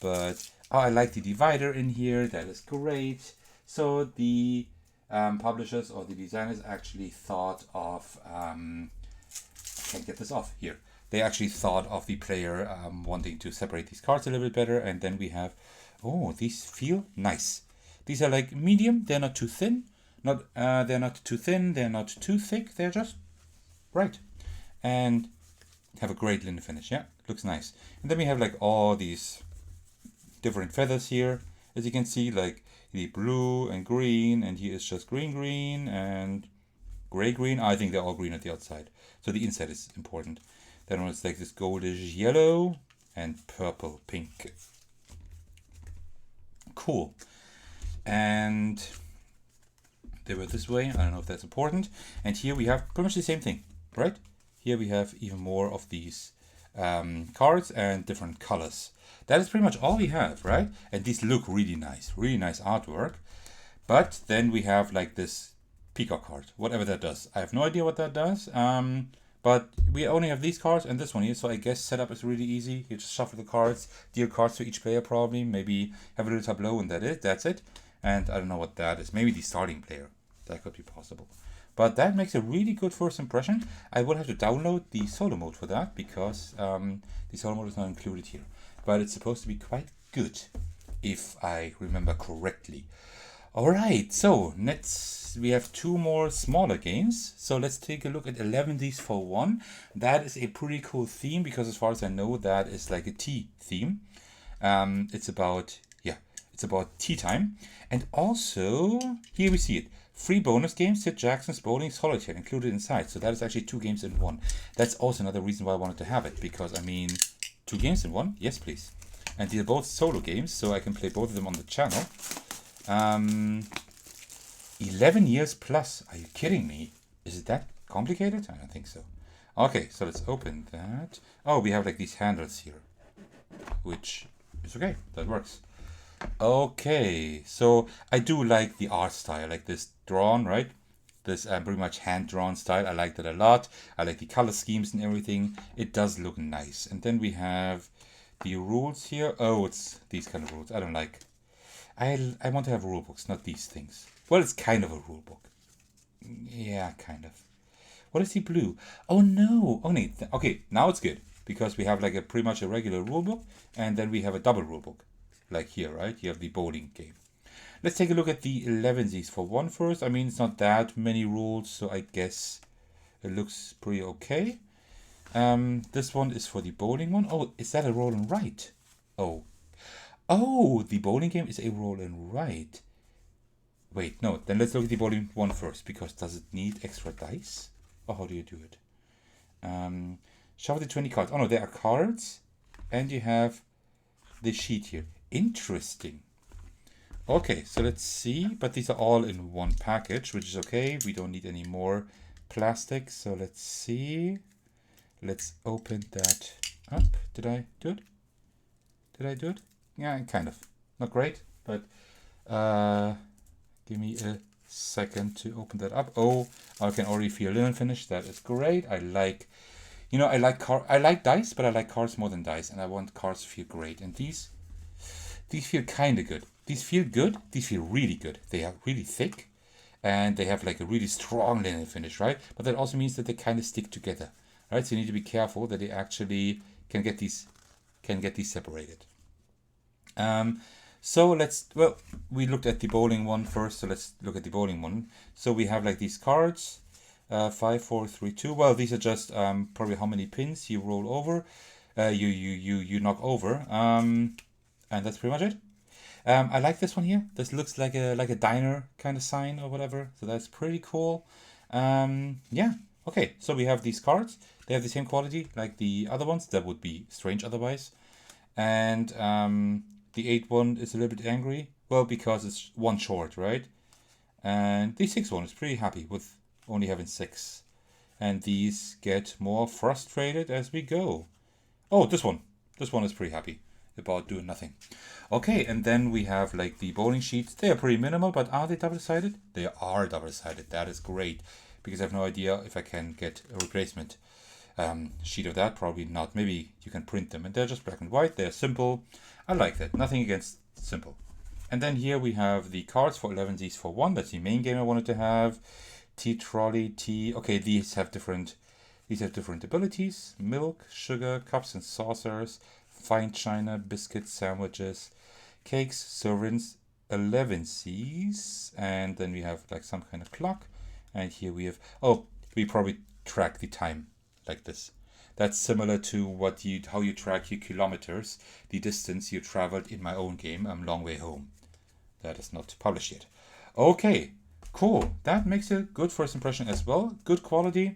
But I like the divider in here. That is great. So the publishers or the designers actually thought of, I can't get this off here. They actually thought of the player wanting to separate these cards a little bit better. And then we have, oh, these feel nice. These are like medium. They're not too thin. They're not too thin. They're not too thick. They're just right. And have a great linen finish. Yeah, looks nice. And then we have like all these different feathers here. As you can see, like the blue and green. And here is just green and gray-green. I think they're all green at the outside. So the inside is important. Then it's like this goldish yellow and purple pink. Cool. And they were this way. I don't know if that's important. And here we have pretty much the same thing, right? Here we have even more of these cards and different colors. That is pretty much all we have, right? And these look really nice artwork. But then we have like this peacock card, whatever that does. I have no idea what that does. But we only have these cards and this one here, so I guess setup is really easy. You just shuffle the cards, deal cards to each player probably, maybe have a little tableau and that's it. And I don't know what that is. Maybe the starting player. That could be possible. But that makes a really good first impression. I will have to download the solo mode for that because the solo mode is not included here. But it's supposed to be quite good if I remember correctly. Alright, so we have 2 more smaller games. So let's take a look at Elevenses for one. That is a pretty cool theme because as far as I know, that is like a tea theme. It's about tea time. And also, here we see it. 3 bonus games, Sid Jackson's Bowling Solitaire included inside. So that is actually 2 games in one. That's also another reason why I wanted to have it. Because, I mean, 2 games in one? Yes, please. And these are both solo games, so I can play both of them on the channel. 11 years plus. Are you kidding me? Is it that complicated? I don't think so. Okay, so let's open that. Oh, we have like these handles here. Which is okay. That works. Okay, so I do like the art style, like this drawn, right? This pretty much hand-drawn style. I like that a lot. I like the color schemes and everything. It does look nice. And then we have the rules here. Oh, it's these kind of rules. I don't like. I want to have rule books, not these things. Well, it's kind of a rule book. Yeah, kind of. What is the blue? Oh no! Oh, okay, now it's good because we have like a pretty much a regular rule book, and then we have a double rule book. Like here, right? You have the bowling game. Let's take a look at the Elevenses for one first. I mean, it's not that many rules, so I guess it looks pretty okay. This one is for the bowling one. Oh, is that a roll and write? Oh. Oh, the bowling game is a roll and write. Wait, no. Then let's look at the bowling one first, because does it need extra dice? Or how do you do it? Shuffle the 20 cards. Oh no, there are cards. And you have the sheet here. Interesting. Okay, so let's see. But these are all in one package, which is okay. We don't need any more plastic. So let's see. let's open that up. Did I do it? Did I do it? Yeah, kind of. Not great, but give me a second to open that up. Oh, I can already feel linen finish. That is great. I like, I like dice, but I like cards more than dice, and I want cards to feel great. And these feel kind of good. These feel good. These feel really good. They are really thick, and they have like a really strong linen finish, right? But that also means that they kind of stick together, right? So you need to be careful that they actually can get these separated. So we looked at the bowling one first, so let's look at the bowling one. So we have like these cards, 5, 4, 3, 2. Well, these are just probably how many pins you roll over, you knock over, and that's pretty much it. I like this one here. This looks like a diner kind of sign or whatever, so that's pretty cool. Yeah. Okay, so we have these cards. They have the same quality like the other ones. That would be strange otherwise. And the 8 one is a little bit angry. Well, because it's one short, right? And the 6 one is pretty happy with only having 6. And these get more frustrated as we go. Oh, this one. This one is pretty happy about doing nothing. Okay, and then we have like the bowling sheets. They are pretty minimal, but are they double-sided? They are double-sided. That is great, because I have no idea if I can get a replacement sheet of that. Probably not. Maybe you can print them, and they're just black and white. They're simple. I like that. Nothing against simple. And then here we have the cards for Elevenses for 1. That's the main game I wanted to have. Tea trolley, tea. Okay, these have different abilities. Milk, sugar, cups and saucers, fine china, biscuits, sandwiches, cakes, servants, Elevenses, and then we have like some kind of clock. And here we have, we probably track the time like this. That's similar to how you track your kilometers, the distance you traveled in my own game, Long Way Home. That is not published yet. Okay, cool. That makes a good first impression as well. Good quality.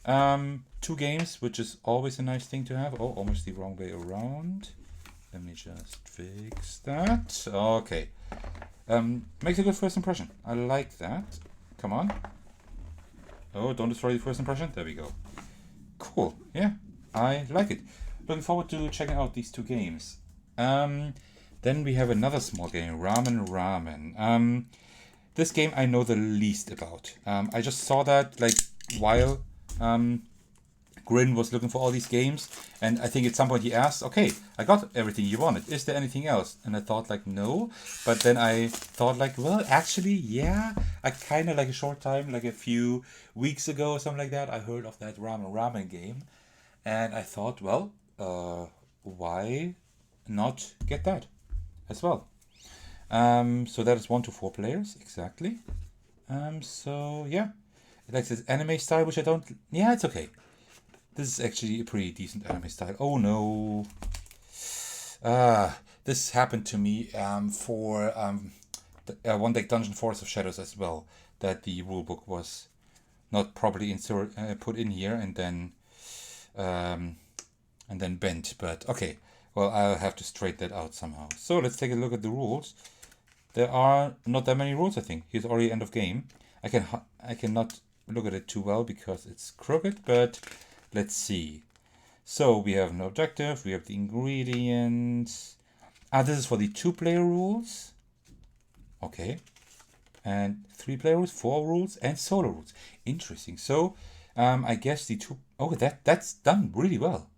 2 games, which is always a nice thing to have. Oh, almost the wrong way around. Let me just fix that. Okay. Makes a good first impression. I like that. Come on. Oh, don't destroy the first impression. There we go. Cool. Yeah, I like it. Looking forward to checking out these 2 games. Then we have another small game, Ramen. This game I know the least about. I just saw that like while Grin was looking for all these games, and I think at some point he asked, okay, I got everything you wanted. Is there anything else? And I thought like, no. But then I thought like, well, actually, yeah. I kind of like a short time, like a few weeks ago or something like that, I heard of that Ramen game. And I thought, well, why not get that as well? So that is 1 to 4 players, exactly. So yeah. It likes this anime style, which I don't... Yeah, it's okay. This is actually a pretty decent anime style. Oh no. This happened to me for One Deck Dungeon Forest of Shadows as well. That the rulebook was not properly put in here and then bent. But okay, well, I'll have to straighten that out somehow. So let's take a look at the rules. There are not that many rules, I think. Here's already end of game. I cannot look at it too well because it's crooked, but let's see. So we have an objective, we have the ingredients. This is for the 2-player rules. Okay. And 3-player rules, 4 rules, and solo rules. Interesting. So I guess the 2... Oh, that's done really well.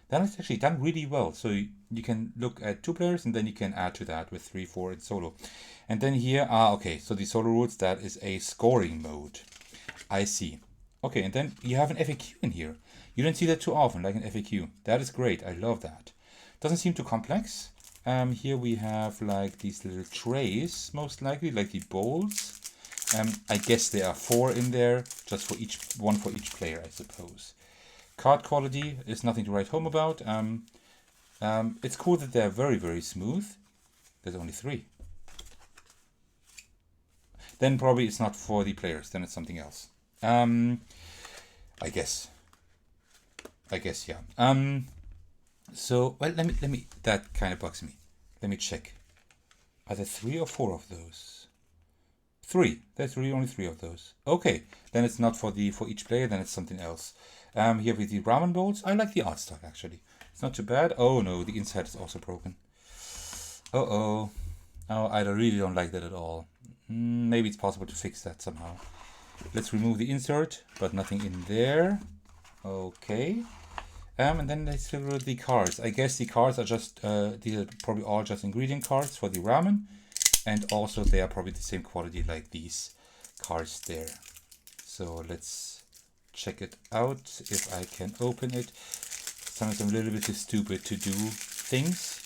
That is actually done really well. So you can look at 2 players and then you can add to that with 3, 4, and solo. And then here, okay, so the solo rules, that is a scoring mode. I see. Okay, and then you have an FAQ in here. You don't see that too often, like an FAQ. That is great. I love that. Doesn't seem too complex. Here we have like these little trays, most likely, like the bowls. I guess there are 4 in there, just for one for each player, I suppose. Card quality is nothing to write home about. It's cool that they're very, very smooth. There's only 3. Then probably it's not for the players. Then it's something else. I guess, yeah. So, well, let me, that kind of bugs me. Let me check. Are there 3 or 4 of those? 3. There's really only 3 of those. Okay, then it's not for each player, then it's something else. Here with the ramen bowls. I like the art style actually. It's not too bad. Oh no, the inside is also broken. Uh-oh. Oh, I really don't like that at all. Maybe it's possible to fix that somehow. Let's remove the insert, but nothing in there. Okay. And then let's look at the cards. I guess the cards are just, these are probably all just ingredient cards for the ramen. And also they are probably the same quality like these cards there. So let's check it out if I can open it. Sometimes I'm a little bit too stupid to do things.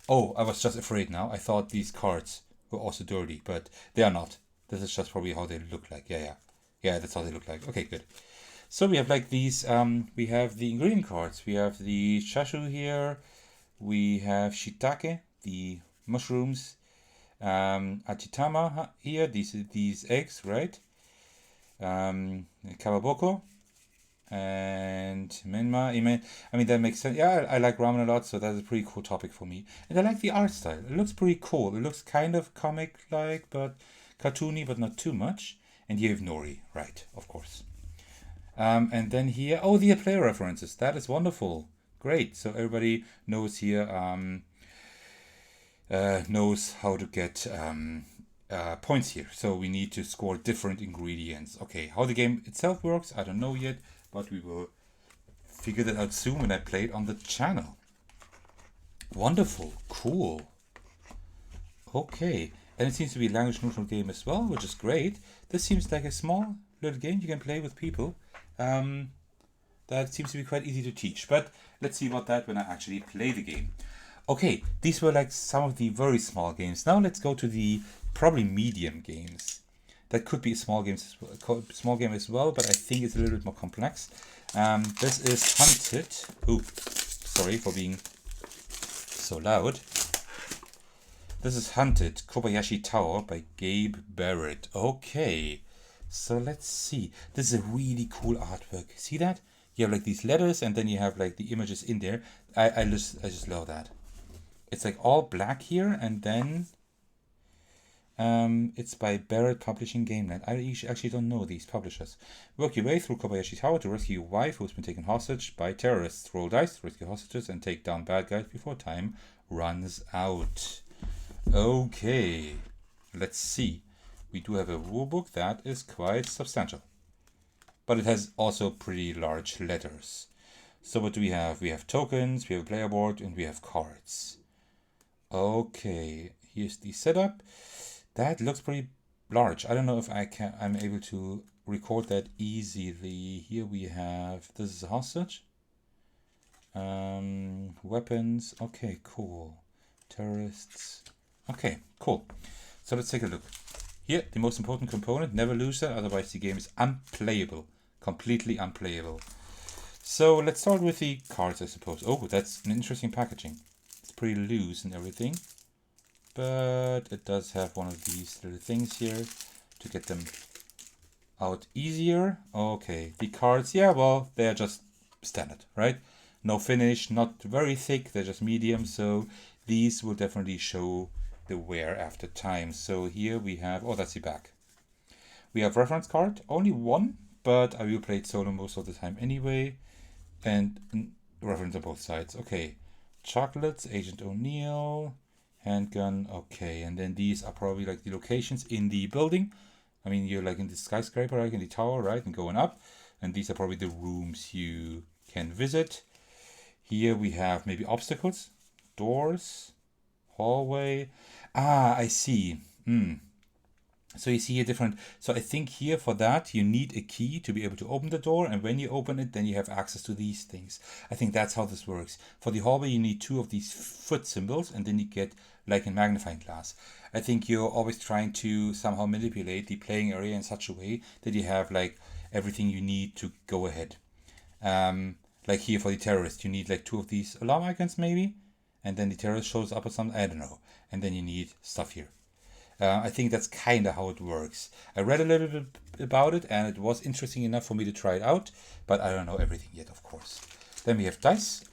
Oh, I was just afraid now. I thought these cards were also dirty, but they are not. This is just probably how they look like. Yeah, that's how they look like. Okay, good. So we have like these, we have the ingredient cards. We have the chashu here. We have shiitake, the mushrooms. Achitama here, these eggs, right? Kababoko. And Menma, I mean, that makes sense. Yeah, I like ramen a lot, so that's a pretty cool topic for me. And I like the art style. It looks pretty cool. It looks kind of comic-like, but cartoony, but not too much. And you have Nori, right, of course. And then here, oh, the player references. That is wonderful. Great. So everybody knows here, knows how to get points here. So we need to score different ingredients. Okay, how the game itself works, I don't know yet, but we will figure that out soon when I play it on the channel. Wonderful, cool. Okay, and it seems to be a language neutral game as well, which is great. This seems like a small little game you can play with people. That seems to be quite easy to teach, but let's see about that when I actually play the game. Okay, these were like some of the very small games. Now let's go to the probably medium games. That could be a small game as well, but I think it's a little bit more complex. This is Hunted. Ooh, sorry for being so loud. This is Hunted, Kobayashi Tower by Gabe Barrett. Okay, so let's see. This is a really cool artwork. See that? You have like these letters and then you have like the images in there. I just love that. It's like all black here, and then it's by Barrett Publishing Gameland. I actually don't know these publishers. Work your way through Kobayashi Tower to rescue your wife who's been taken hostage by terrorists. Roll dice, rescue hostages, and take down bad guys before time runs out. Okay, let's see. We do have a rulebook that is quite substantial, but it has also pretty large letters. So what do we have? We have tokens, we have a player board, and we have cards. Okay, here's the setup. That looks pretty large. I don't know if I'm able to record that easily. Here we have, this is a hostage. Weapons. Okay, cool. Terrorists. Okay, cool. So let's take a look. Here, the most important component, never lose that, otherwise the game is unplayable. Completely unplayable. So let's start with the cards, I suppose. Oh, that's an interesting packaging. It's pretty loose and everything. But it does have one of these little things here to get them out easier. Okay, the cards, yeah, well, they're just standard, right? No finish, not very thick, they're just medium, so these will definitely show the wear after time. So here we have, oh, that's the back. We have reference card, only one, but I will play it solo most of the time anyway. And reference on both sides. Okay, chocolates, Agent O'Neill, handgun, okay. And then these are probably like the locations in the building. I mean, you're like in the skyscraper, like in the tower, right? And going up. And these are probably the rooms you can visit. Here we have maybe obstacles, doors, hallway. Ah, I see. So you see here different. So I think here for that you need a key to be able to open the door, and when you open it, then you have access to these things. I think that's how this works. For the hallway, you need 2 of these foot symbols, and then you get like a magnifying glass. I think you're always trying to somehow manipulate the playing area in such a way that you have like everything you need to go ahead. Like here for the terrorist, you need like 2 of these alarm icons maybe, and then the terrorist shows up or something. I don't know. And then you need stuff here. I think that's kind of how it works. I read a little bit about it, and it was interesting enough for me to try it out, but I don't know everything yet, of course. Then we have dice.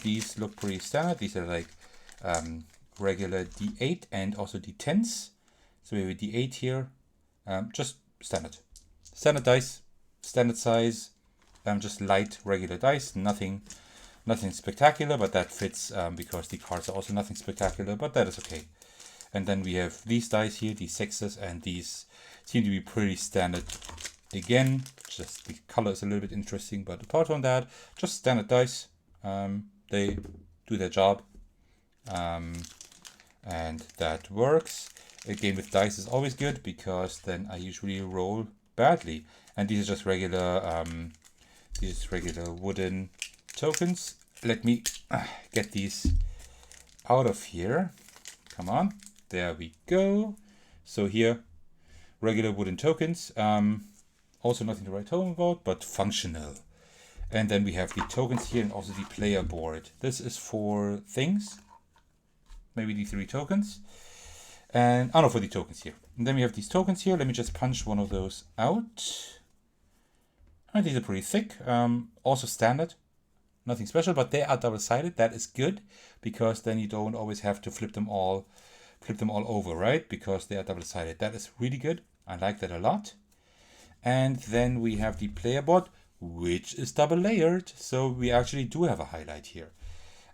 These look pretty standard. These are like regular D8 and also D10s. So we have a D8 here. Just standard. Standard dice, standard size. just light regular dice, nothing spectacular, but that fits because the cards are also nothing spectacular, but that is okay. And then we have these dice here, these sixes, and these seem to be pretty standard. Again, just the color is a little bit interesting, but apart from that, just standard dice. They do their job, and that works. A game with dice is always good because then I usually roll badly. And these are just regular, wooden tokens. Let me get these out of here. Come on, there we go. So here, regular wooden tokens. Also nothing to write home about, but functional. And then we have the tokens here and also the player board. This is for things. Maybe the 3 tokens. And, oh no, for the tokens here. And then we have these tokens here. Let me just punch one of those out. And these are pretty thick. Also standard. Nothing special, but they are double-sided. That is good, because then you don't always have to flip them all over, right? Because they are double-sided. That is really good. I like that a lot. And then we have the player board, which is double layered. So we actually do have a highlight here.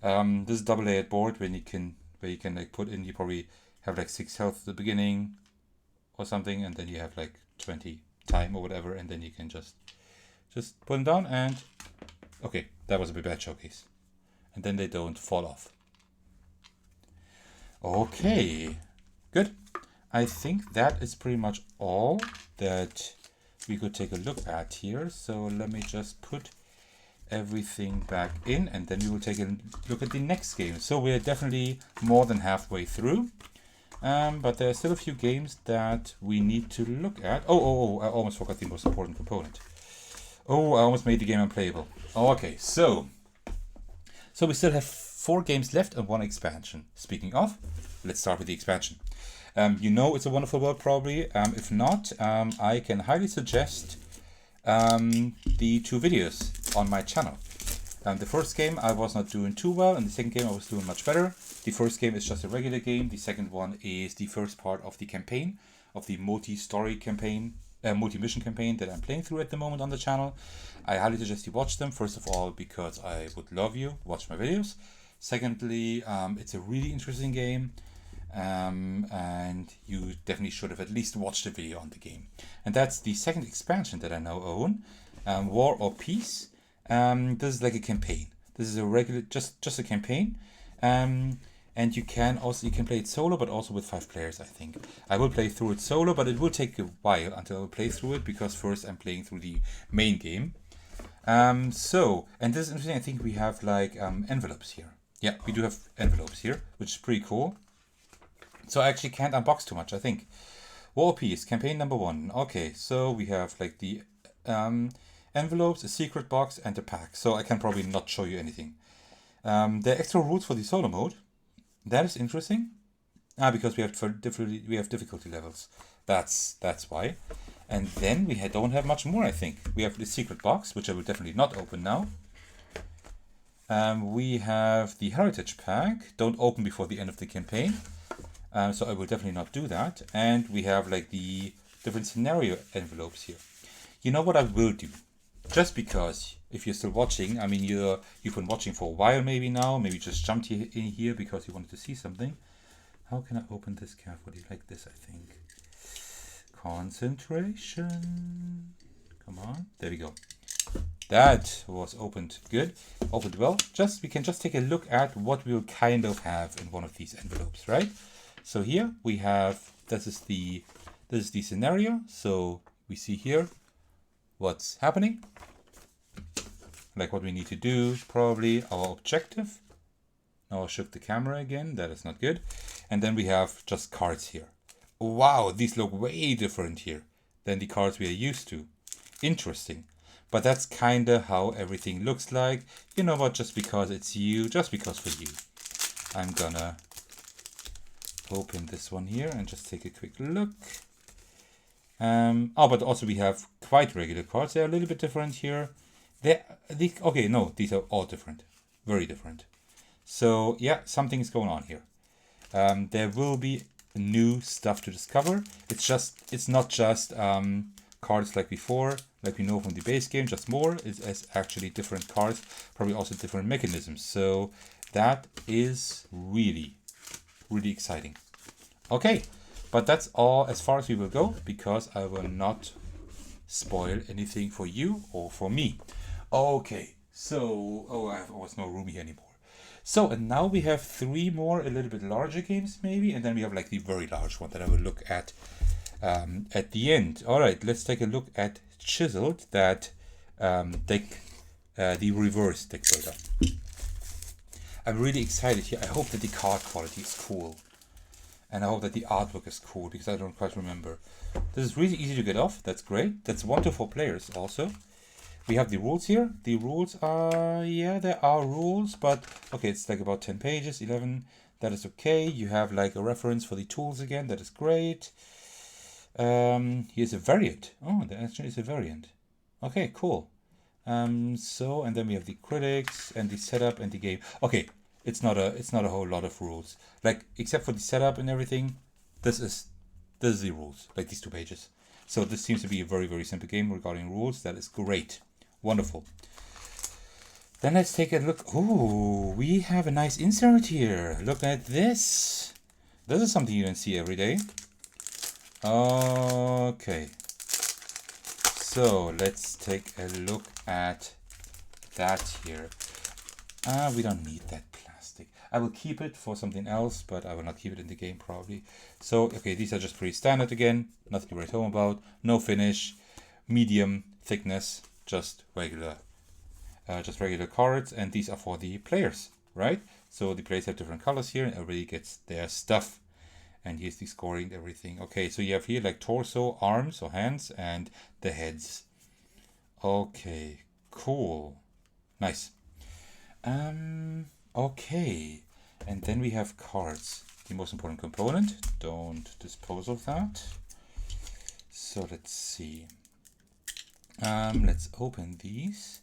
This is double layered board where you can like put in, you probably have like 6 health at the beginning or something, and then you have like 20 time or whatever, and then you can just put them down, and okay, that was a bit bad showcase. And then they don't fall off. Okay, good. I think that is pretty much all that we could take a look at here. So let me just put everything back in, and then we will take a look at the next game. So we're definitely more than halfway through, but there are still a few games that we need to look at. Oh, I almost forgot the most important component. Oh, I almost made the game unplayable. Oh, okay, so we still have 4 games left and 1 expansion. Speaking of, let's start with the expansion. You know It's a Wonderful World probably. If not, I can highly suggest the 2 videos on my channel. The first game I was not doing too well, and the second game I was doing much better. The first game is just a regular game. The second one is the first part of the campaign, of the multi-story campaign, multi-mission campaign that I'm playing through at the moment on the channel. I highly suggest you watch them, first of all, because I would love you watch my videos. Secondly, it's a really interesting game. And you definitely should have at least watched a video on the game. And that's the second expansion that I now own, War or Peace. This is like a campaign. This is a regular, just a campaign. And you can play it solo, but also with 5 players, I think. I will play through it solo, but it will take a while until I play through it, because first I'm playing through the main game. And this is interesting. I think we have like envelopes here. Yeah, we do have envelopes here, which is pretty cool. So I actually can't unbox too much, I think. War Peace, campaign number 1. Okay, so we have like the envelopes, a secret box, and a pack. So I can probably not show you anything. There are extra rules for the solo mode. That is interesting. Because we have difficulty levels. That's why. And then we don't have much more, I think. We have the secret box, which I will definitely not open now. We have the heritage pack. Don't open before the end of the campaign. So I will definitely not do that. And we have like the different scenario envelopes here. You know what I will do? Just because, if you're still watching, I mean, you've been watching for a while maybe now, maybe just jumped in here because you wanted to see something. How can I open this carefully? Like this, I think. Concentration. Come on. There we go. That was opened good. Opened well. We can just take a look at what we'll kind of have in one of these envelopes, right? So here we have, this is the scenario. So we see here what's happening, like what we need to do, probably our objective. Now I shook the camera again, that is not good. And then we have just cards here. Wow, these look way different here than the cards we are used to. Interesting. But that's kind of how everything looks like. You know what, just because it's you, just because for you. I'm gonna open this one here and just take a quick look. But also we have quite regular cards. They're a little bit different here. These are all different. Very different. So yeah, something is going on here. There will be new stuff to discover. It's not just cards like before, like we know from the base game, just more. It's actually different cards, probably also different mechanisms. So that is really, really exciting. Okay, but that's all as far as we will go, because I will not spoil anything for you or for me. Okay, so, oh, I have almost no room here anymore. So, and now we have 3 more, a little bit larger games maybe, and then we have like the very large one that I will look at the end. All right, let's take a look at Chiseled, that deck, the reverse deck builder. I'm really excited here. I hope that the card quality is cool. And I hope that the artwork is cool, because I don't quite remember. This is really easy to get off. That's great. That's 1 to 4 players also. We have the rules here. The rules are, yeah, there are rules, but okay, it's like about 10 pages, 11. That is okay. You have like a reference for the tools again. That is great. Here's a variant. Oh, there actually is a variant. Okay, cool. So, and then we have the critics and the setup and the game. Okay, it's not a whole lot of rules. Like, except for the setup and everything, this is the rules, like these 2 pages. So this seems to be a very, very simple game regarding rules. That is great. Wonderful. Then let's take a look. Oh, we have a nice insert here. Look at this. This is something you don't see every day. Okay. So let's take a look at that here. We don't need that plastic. I will keep it for something else, but I will not keep it in the game probably. So, okay, these are just pretty standard again. Nothing to write home about. No finish. Medium thickness. Just regular cards. And these are for the players, right? So the players have different colors here, and everybody gets their stuff. And here's the scoring, everything. Okay, so you have here like torso, arms or hands, and the heads. Okay, cool. Nice. Okay. And then we have cards. The most important component. Don't dispose of that. So let's see. Let's open these.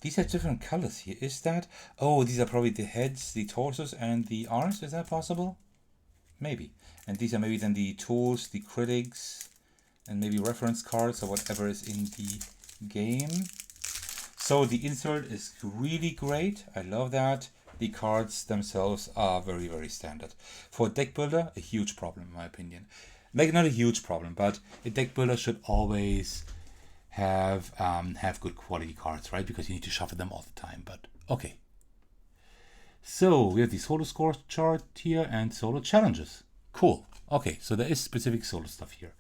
These are different colors here. Is that? Oh, these are probably the heads, the torsos, and the arms. Is that possible? Maybe. And these are maybe then the tools, the critics, and maybe reference cards or whatever is in the game. So the insert is really great. I love that. The cards themselves are very, very standard. For a deck builder, a huge problem in my opinion. Like, not a huge problem, but a deck builder should always have good quality cards, right? Because you need to shuffle them all the time, but okay. So we have the solo score chart here and solo challenges. Cool. Okay, so there is specific solo stuff here.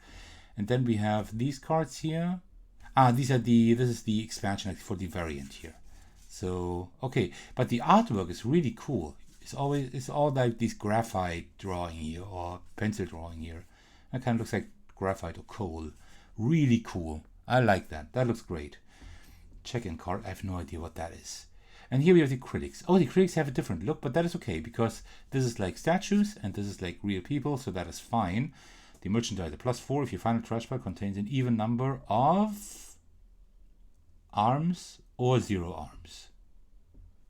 And then we have these cards here. This is the expansion for the variant here. So, okay, but the artwork is really cool. It's all like this graphite drawing here or pencil drawing here. That kind of looks like graphite or coal. Really cool. I like that. That looks great. Check-in card. I have no idea what that is. And here we have the critics. Oh, the critics have a different look, but that is okay because this is like statues and this is like real people, so that is fine. The merchandiser +4 if your final trash pile contains an even number of arms or 0 arms.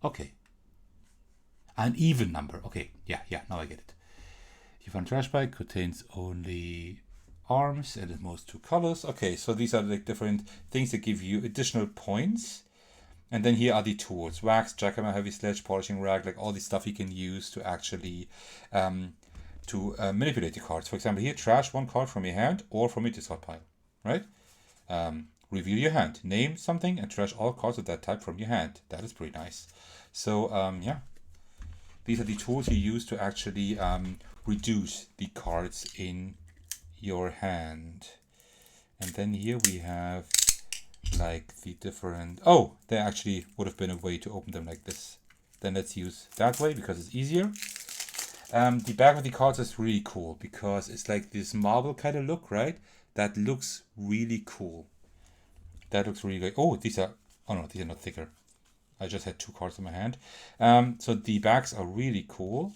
Okay. An even number. Okay. Yeah, now I get it. Your final trash pile contains only arms and at most 2 colors. Okay, so these are like different things that give you additional points. And then here are the tools: wax, jackhammer, heavy sledge, polishing rag, like all the stuff you can use to actually manipulate the cards. For example, here, trash 1 card from your hand or from your discard pile, right? Reveal your hand, name something, and trash all cards of that type from your hand. That is pretty nice. So, yeah, these are the tools you use to actually reduce the cards in your hand. And then here we have like the different, oh, there actually would have been a way to open them like this. Then let's use that way because it's easier. The back of the cards is really cool because it's like this marble kind of look, right? That looks really cool. That looks really good. Oh, these are not thicker. I just had 2 cards in my hand. So the backs are really cool.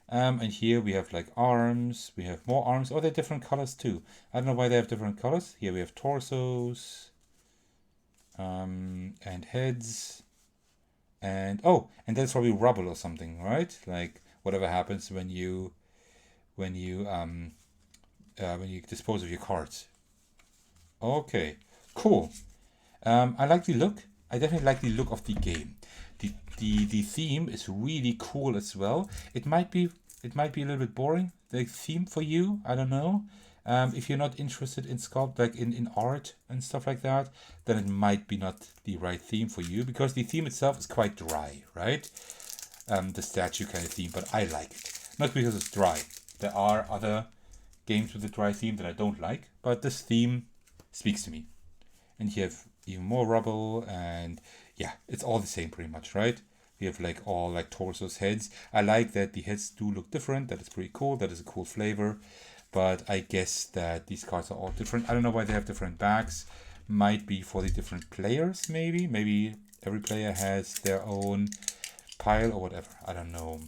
And here we have like arms. We have more arms. Oh, they're different colors too. I don't know why they have different colors. Here we have torsos. And heads. And and that's probably rubble or something, right? Like whatever happens when you dispose of your cards. Okay, cool. I like the look. I definitely like the look of the game. The theme is really cool as well. It might be a little bit boring, the theme for you. I don't know. If you're not interested in sculpt, like in art and stuff like that, then it might be not the right theme for you, because the theme itself is quite dry, right? The statue kind of theme, but I like it. Not because it's dry. There are other games with a dry theme that I don't like, but this theme speaks to me. And you have even more rubble, and yeah, it's all the same pretty much, right? We have like all like torsos, heads. I like that the heads do look different. That is pretty cool. That is a cool flavor. But I guess that these cards are all different. I don't know why they have different backs. Might be for the different players, maybe. Maybe every player has their own pile or whatever. I don't know.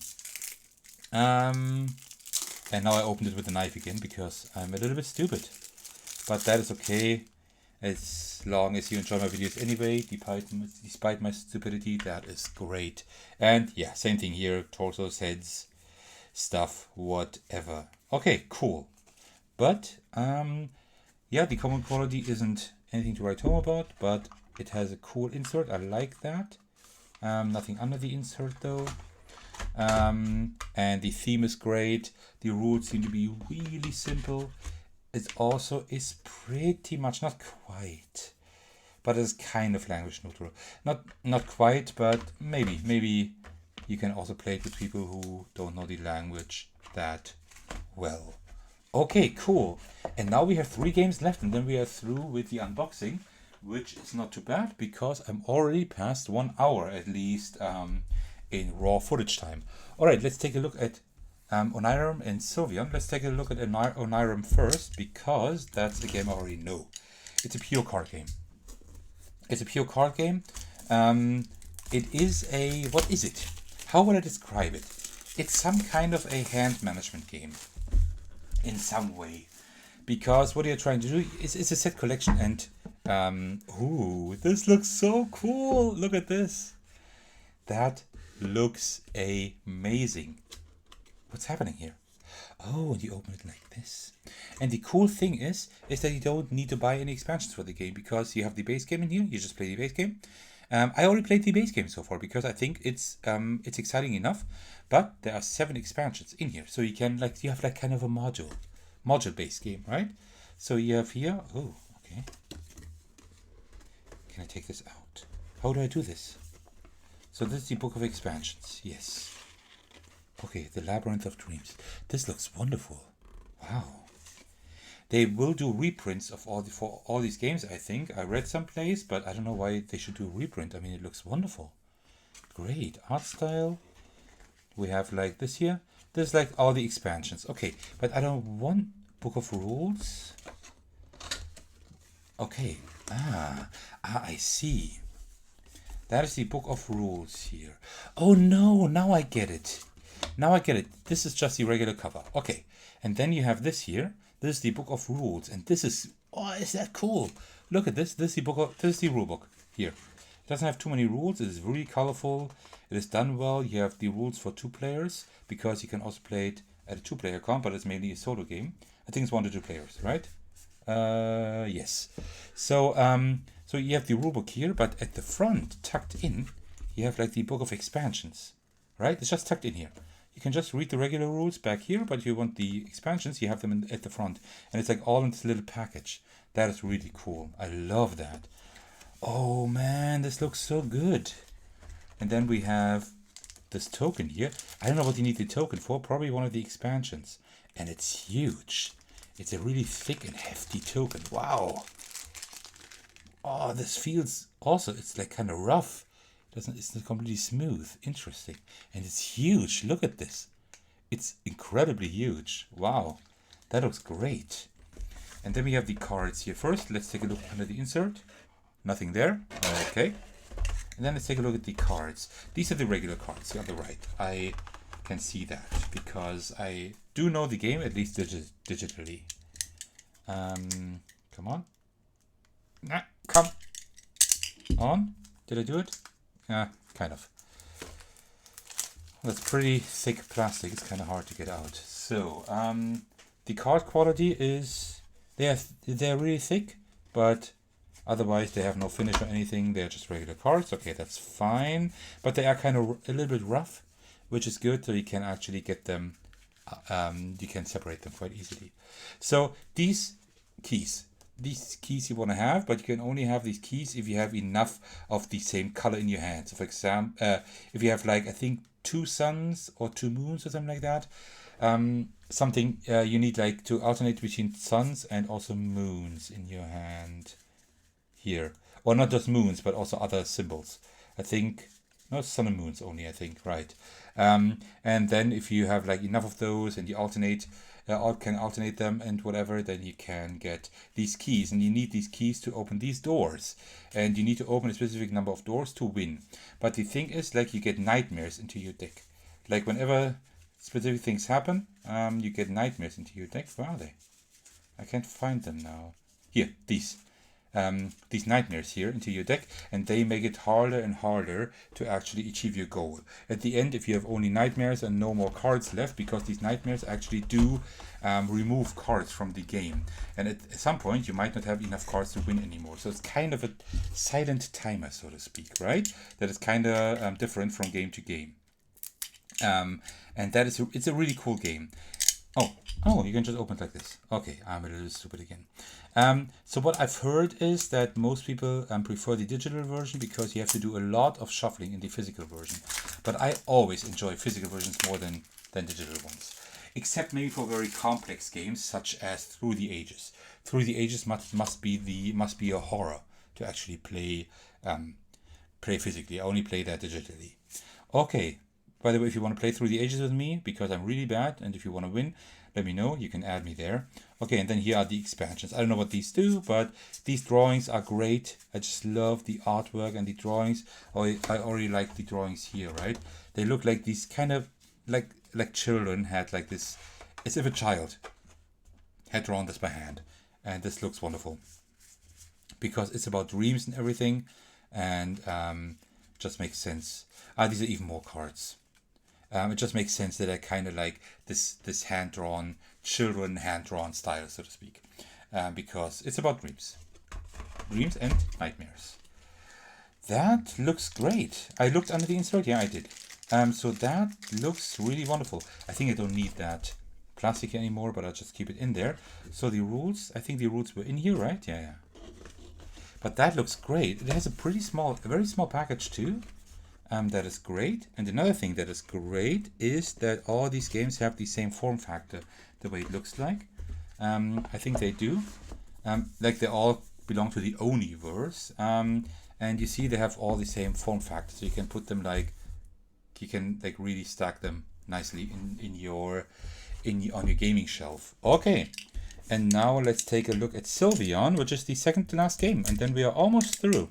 And now I opened it with a knife again because I'm a little bit stupid. But that is okay. As long as you enjoy my videos anyway, despite my stupidity, that is great. And yeah, same thing here. Torsos, heads, stuff, whatever. Okay, cool. But yeah, the common quality isn't anything to write home about, but it has a cool insert. I like that. Nothing under the insert though. And the theme is great. The rules seem to be really simple. It also is pretty much, not quite, but it's kind of language neutral. Not quite, but maybe you can also play it with people who don't know the language that well. Okay, cool. And now we have 3 games left, and then we are through with the unboxing, which is not too bad because I'm already past 1 hour at least in raw footage time. All right, let's take a look at Onirim and Sylveon. Let's take a look at Onirim first, because that's a game I already know. It's a pure card game. It is a... what is it? How would I describe it? It's some kind of a hand management game in some way. Because what you're trying to do is it's a set collection, and ooh, this looks so cool. Look at this. That looks amazing. What's happening here? Oh, and you open it like this. And the cool thing is that you don't need to buy any expansions for the game, because you have the base game in here. You just play the base game. I already played the base game so far because I think it's exciting enough. But there are 7 expansions in here, so you have like kind of a module based game, right? So you have here. Oh, okay. Can I take this out? How do I do this? So this is the book of expansions. Yes. Okay, the Labyrinth of Dreams. This looks wonderful. Wow. They will do reprints of for all these games, I think. I read someplace, but I don't know why they should do a reprint. I mean, it looks wonderful. Great. Art style. We have like this here. This is like all the expansions. Okay, but I don't want Book of Rules. Okay. I see. That is the Book of Rules here. Oh no, now I get it. This is just the regular cover. Okay. And then you have this here. This is the Book of Rules. And this is... oh, is that cool? Look at this. This is the rule book here. It doesn't have too many rules. It is really colorful. It is done well. You have the rules for 2 players, because you can also play it at a 2-player account, but it's mainly a solo game. I think it's 1 to 2 players, right? Yes. So you have the rulebook here, but at the front, tucked in, you have like the Book of Expansions, right? It's just tucked in here. You can just read the regular rules back here, but if you want the expansions, you have them at the front. And it's like all in this little package. That is really cool. I love that. Oh man, this looks so good. And then we have this token here. I don't know what you need the token for. Probably one of the expansions. And it's huge. It's a really thick and hefty token. Wow. Oh, this feels also, it's like kind of rough. It's not completely smooth. Interesting. And it's huge. Look at this. It's incredibly huge. Wow. That looks great. And then we have the cards here. First, let's take a look under the insert. Nothing there. Okay. And then let's take a look at the cards. These are the regular cards here on the right. I can see that because I do know the game, at least digitally. Come on. Nah, come on. Did I do it? Kind of. That's pretty thick plastic. It's kind of hard to get out. So, the card quality is... They're really thick, but otherwise they have no finish or anything. They're just regular cards. Okay, that's fine. But they are kind of a little bit rough, which is good, so you can actually get them, you can separate them quite easily. So these keys you want to have, but you can only have these keys if you have enough of the same color in your hand. So for example, if you have like, I think 2 suns or 2 moons or something like that, you need like to alternate between suns and also moons in your hand here, or not just moons but also other symbols. I think no, sun and moons only, I think, right? And then if you have like enough of those and you alternate, can alternate them and whatever, then you can get these keys, and you need these keys to open these doors, and you need to open a specific number of doors to win. But the thing is, like, you get nightmares into your deck. Like whenever specific things happen, you get nightmares into your deck. Where are they? I can't find them now. Here, these nightmares here into your deck, and they make it harder and harder to actually achieve your goal. At the end, if you have only nightmares and no more cards left, because these nightmares actually do remove cards from the game, and at some point you might not have enough cards to win anymore. So it's kind of a silent timer, so to speak, right? That is kind of different from game to game. And that is it's a really cool game. Oh, you can just open it like this. Okay, I'm a little stupid again. So what I've heard is that most people prefer the digital version because you have to do a lot of shuffling in the physical version. But I always enjoy physical versions more than digital ones. Except maybe for very complex games such as Through the Ages. Through the Ages must be a horror to actually play physically. I only play that digitally. Okay. By the way, if you want to play Through the Ages with me, because I'm really bad, and if you want to win, let me know. You can add me there. Okay, and then here are the expansions. I don't know what these do, but these drawings are great. I just love the artwork and the drawings. I already like the drawings here, right? They look like these kind of, like children had like this, as if a child had drawn this by hand. And this looks wonderful. Because it's about dreams and everything, and just makes sense. These are even more cards. It just makes sense that I kind of like this hand-drawn, children hand-drawn style, so to speak. Because it's about dreams. Dreams and nightmares. That looks great. I looked under the insert. Yeah, I did. So that looks really wonderful. I think I don't need that plastic anymore, but I'll just keep it in there. So the rules, I think the rules were in here, right? Yeah. But that looks great. It has a very small package too. That is great. And another thing that is great is that all these games have the same form factor, the way it looks like. I think they do. Like they all belong to the Oniverse. And you see they have all the same form factor. So you can put them you can really stack them nicely on your gaming shelf. Okay. And now let's take a look at Sylveon, which is the second to last game. And then we are almost through.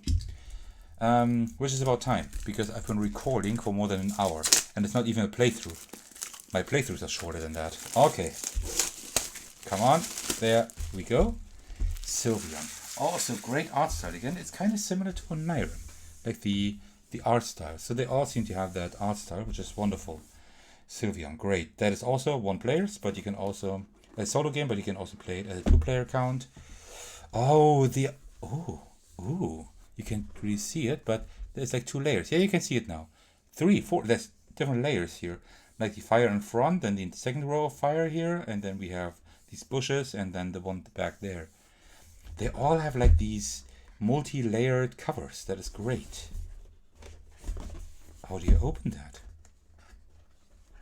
Which is about time, because I've been recording for more than an hour, and it's not even a playthrough. My playthroughs are shorter than that. Okay. Come on. There we go. Sylveon. Also, great art style again. It's kind of similar to Onirim, like the art style. So they all seem to have that art style, which is wonderful. Sylveon, great. That is also 1 player, but you can also a solo game, but you can also play it as a 2-player account. Oh, you can't really see it, but there's like 2 layers. Yeah, you can see it now. 3, 4. There's different layers here, like the fire in front, and the second row of fire here, and then we have these bushes, and then the one back there. They all have like these multi-layered covers. That is great. How do you open that?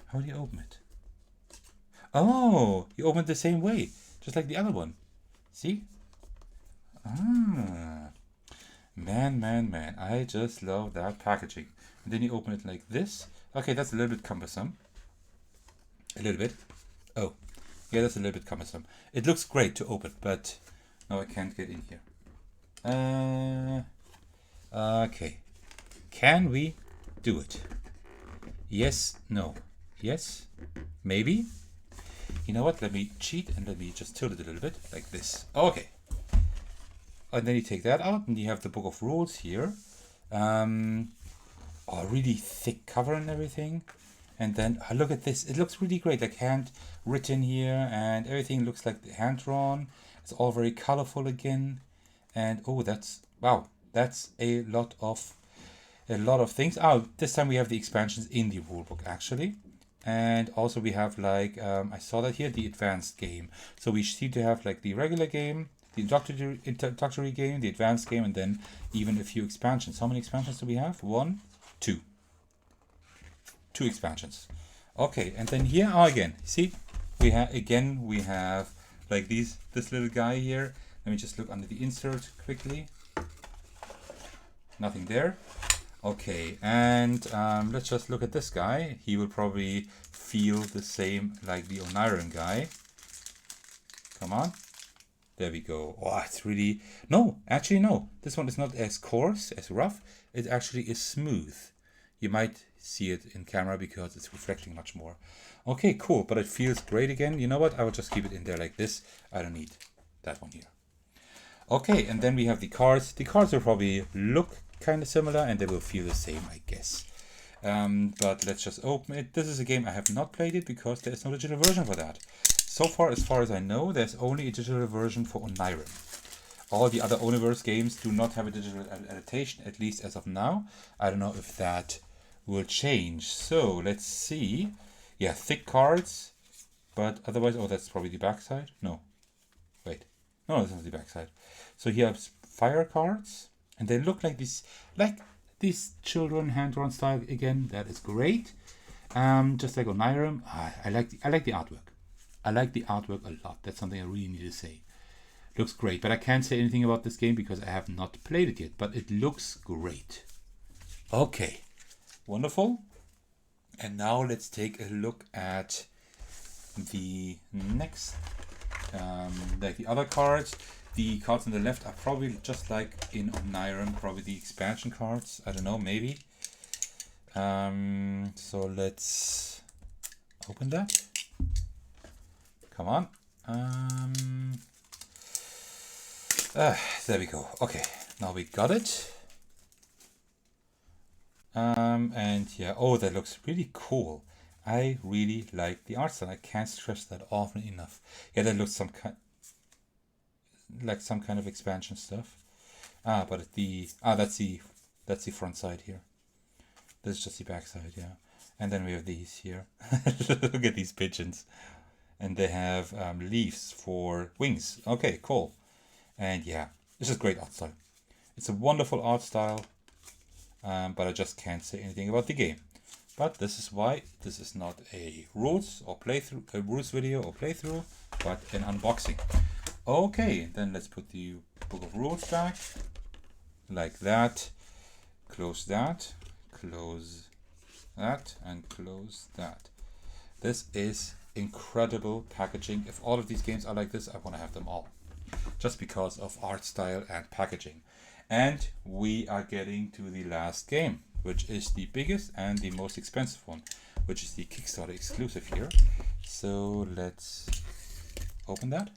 How do you open it? Oh, you open it the same way, just like the other one. See? Man, I just love that packaging. And then you open it like this. Okay, that's a little bit cumbersome. A little bit. Oh, yeah, that's a little bit cumbersome. It looks great to open, but no, I can't get in here. Okay. Can we do it? Yes, no. Yes, maybe. You know what? Let me cheat and let me just tilt it a little bit like this. Okay. And then you take that out, and you have the book of rules here. Really thick cover and everything. And then look at this. It looks really great, like hand written here, and everything looks like hand drawn. It's all very colorful again. And oh, that's wow, that's a lot of things. Oh, this time we have the expansions in the rulebook actually. And also we have like, I saw that here, the advanced game. So we seem to have like the regular game, the introductory game, the advanced game, and then even a few expansions. How many expansions do we have? One, two. Two expansions. Okay, and then here, oh, again, see, we have like this little guy here. Let me just look under the insert quickly. Nothing there. Okay, and let's just look at this guy. He will probably feel the same like the Onirim guy. Come on. There we go. Oh, it's really... No, actually no. This one is not as coarse, as rough. It actually is smooth. You might see it in camera because it's reflecting much more. Okay, cool, but it feels great again. You know what? I will just keep it in there like this. I don't need that one here. Okay, and then we have the cards. The cards will probably look kind of similar and they will feel the same, I guess. But let's just open it. This is a game I have not played it because there is no digital version for that. So far as I know, there's only a digital version for Onirim. All the other Oniverse games do not have a digital adaptation, at least as of now. I don't know if that will change. So let's see. Yeah, thick cards, but otherwise, oh, that's probably the backside. No, wait, no, this is the backside. So here are fire cards, and they look like this children hand-drawn style again. That is great. Just like Onirim, I like the artwork. I like the artwork a lot. That's something I really need to say. Looks great, but I can't say anything about this game because I have not played it yet. But it looks great. Okay, wonderful. And now let's take a look at the next, like the other cards. The cards on the left are probably just like in Onirim, probably the expansion cards. I don't know, maybe. So let's open that. Come on. There we go. Okay, now we got it. And yeah, oh, that looks really cool. I really like the art style. I can't stress that often enough. Yeah, that looks some kind of expansion stuff. But that's the front side here. This is just the back side, yeah. And then we have these here. Look at these pigeons. And they have leaves for wings. Okay, cool. And yeah, this is great art style. It's a wonderful art style. But I just can't say anything about the game. But this is why this is not a rules video or playthrough, but an unboxing. Okay, then let's put the book of rules back, like that. Close that, and close that. This is incredible packaging. If all of these games are like this, I want to have them all, just because of art style and packaging. And we are getting to the last game, which is the biggest and the most expensive one, which is the Kickstarter exclusive here. So let's open that.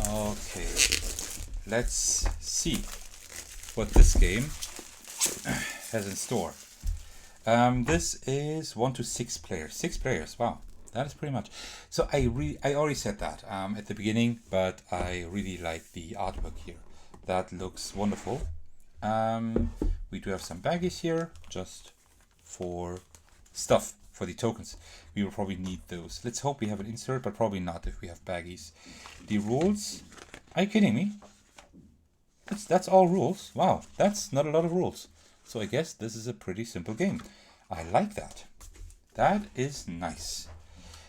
Okay, let's see what this game has in store. This is 1 to 6 players. 6 players, wow. That is pretty much. So I already said that at the beginning, but I really like the artwork here. That looks wonderful. We do have some baggies here, just for stuff, for the tokens. We will probably need those. Let's hope we have an insert, but probably not if we have baggies. The rules, are you kidding me? That's all rules. Wow, that's not a lot of rules. So I guess this is a pretty simple game. I like that. That is nice.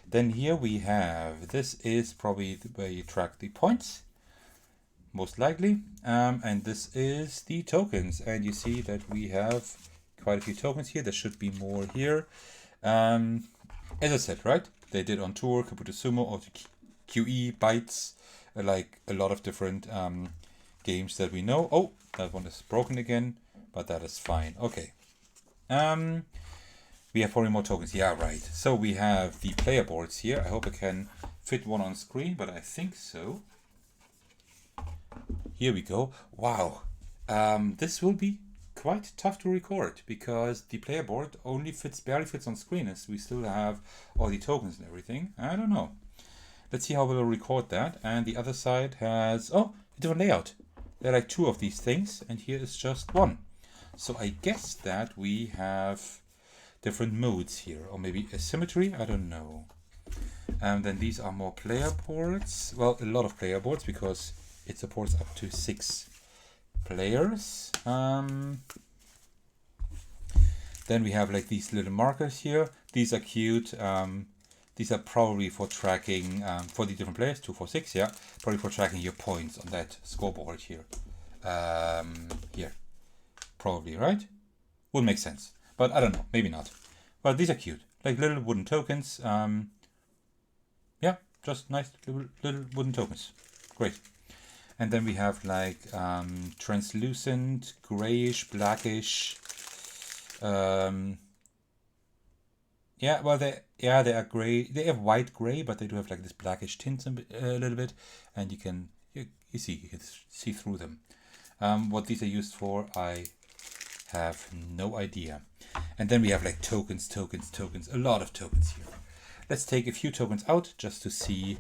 Then here we have, this is probably where you track the points, most likely. And this is the tokens. And you see that we have quite a few tokens here. There should be more here. As I said, right? They did on tour, Kabuto Sumo, or QE, Bytes, like a lot of different games that we know. Oh, that one is broken again, but that is fine. Okay. We have probably more tokens. Yeah, right. So we have the player boards here. I hope I can fit one on screen, but I think so. Here we go. Wow. This will be quite tough to record because the player board only barely fits on screen as we still have all the tokens and everything. I don't know. let's see how we'll record that. And the other side has, oh, a different layout. There are like 2 of these things, and here is just 1. So I guess that we have different modes here, or maybe asymmetry, I don't know. And then these are more player boards. Well, a lot of player boards because it supports up to 6 players. Then we have like these little markers here. These are cute. These are probably for tracking for the different players, 2, 4, 6, yeah. Probably for tracking your points on that scoreboard here. Here. Probably, right? Would make sense. But I don't know, maybe not. But these are cute. Like little wooden tokens. Yeah, just nice little wooden tokens. Great. And then we have like translucent, grayish, blackish. Yeah, well, they are gray. They have white gray, but they do have like this blackish tint a little bit, and you can see through them. What these are used for, I have no idea. And then we have like tokens, a lot of tokens here. Let's take a few tokens out just to see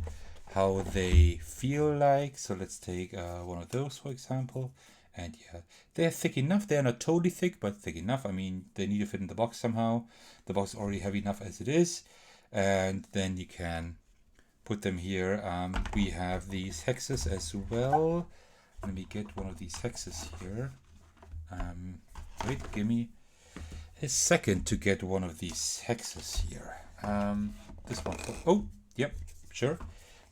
how they feel like. So let's take one of those, for example. And yeah, they're thick enough. They're not totally thick, but thick enough. I mean, they need to fit in the box somehow. The box is already heavy enough as it is. And then you can put them here. We have these hexes as well. Let me get one of these hexes here. Wait, give me a second to get one of these hexes here. This one. Oh, yep, sure.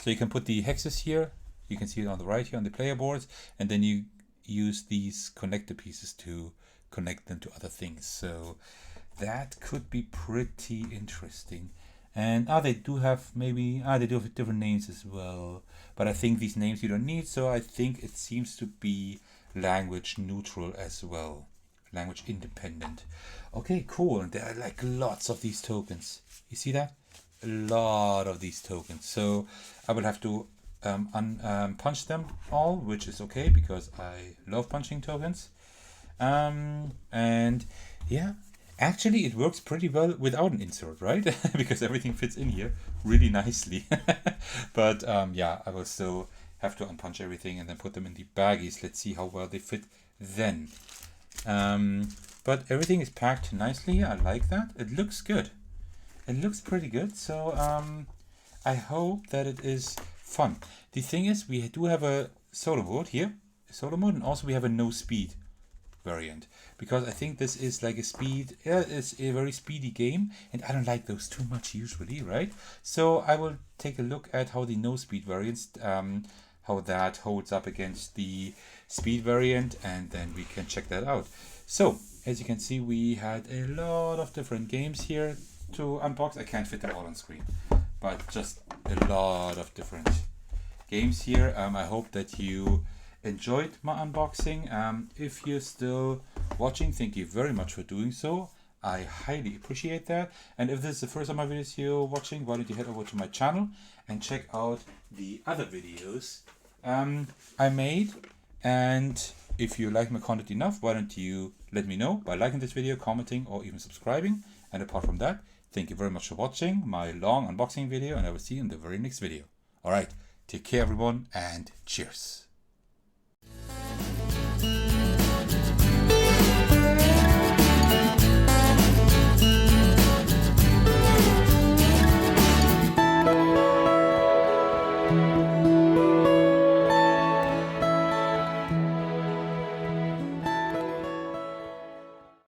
So you can put the hexes here. You can see it on the right here on the player boards. And then you use these connector pieces to connect them to other things. So that could be pretty interesting. And they do have different names as well. But I think these names you don't need. So I think it seems to be language neutral as well. Language independent. Okay, cool. And there are like lots of these tokens. You see that? A lot of these tokens. So I will have to punch them all, which is okay because I love punching tokens. And yeah, actually it works pretty well without an insert, right? Because everything fits in here really nicely. But yeah, I will still have to unpunch everything and then put them in the baggies. Let's see how well they fit then. But everything is packed nicely. I like that. It looks good. It looks pretty good. So I hope that it is fun. The thing is, we do have a solo mode here, and also we have a no speed variant, because I think this is like it's a very speedy game, and I don't like those too much usually, right? So I will take a look at how the no speed variants, how that holds up against the speed variant, and then we can check that out. So as you can see, we had a lot of different games here to unbox. I can't fit them all on screen, but just a lot of different games here. I hope that you enjoyed my unboxing. If you're still watching, thank you very much for doing so. I highly appreciate that. And if this is the first of my videos you're watching, why don't you head over to my channel and check out the other videos I made. And if you like my content enough, why don't you let me know by liking this video, commenting, or even subscribing. And apart from that, thank you very much for watching my long unboxing video, and I will see you in the very next video. Alright, take care everyone, and cheers.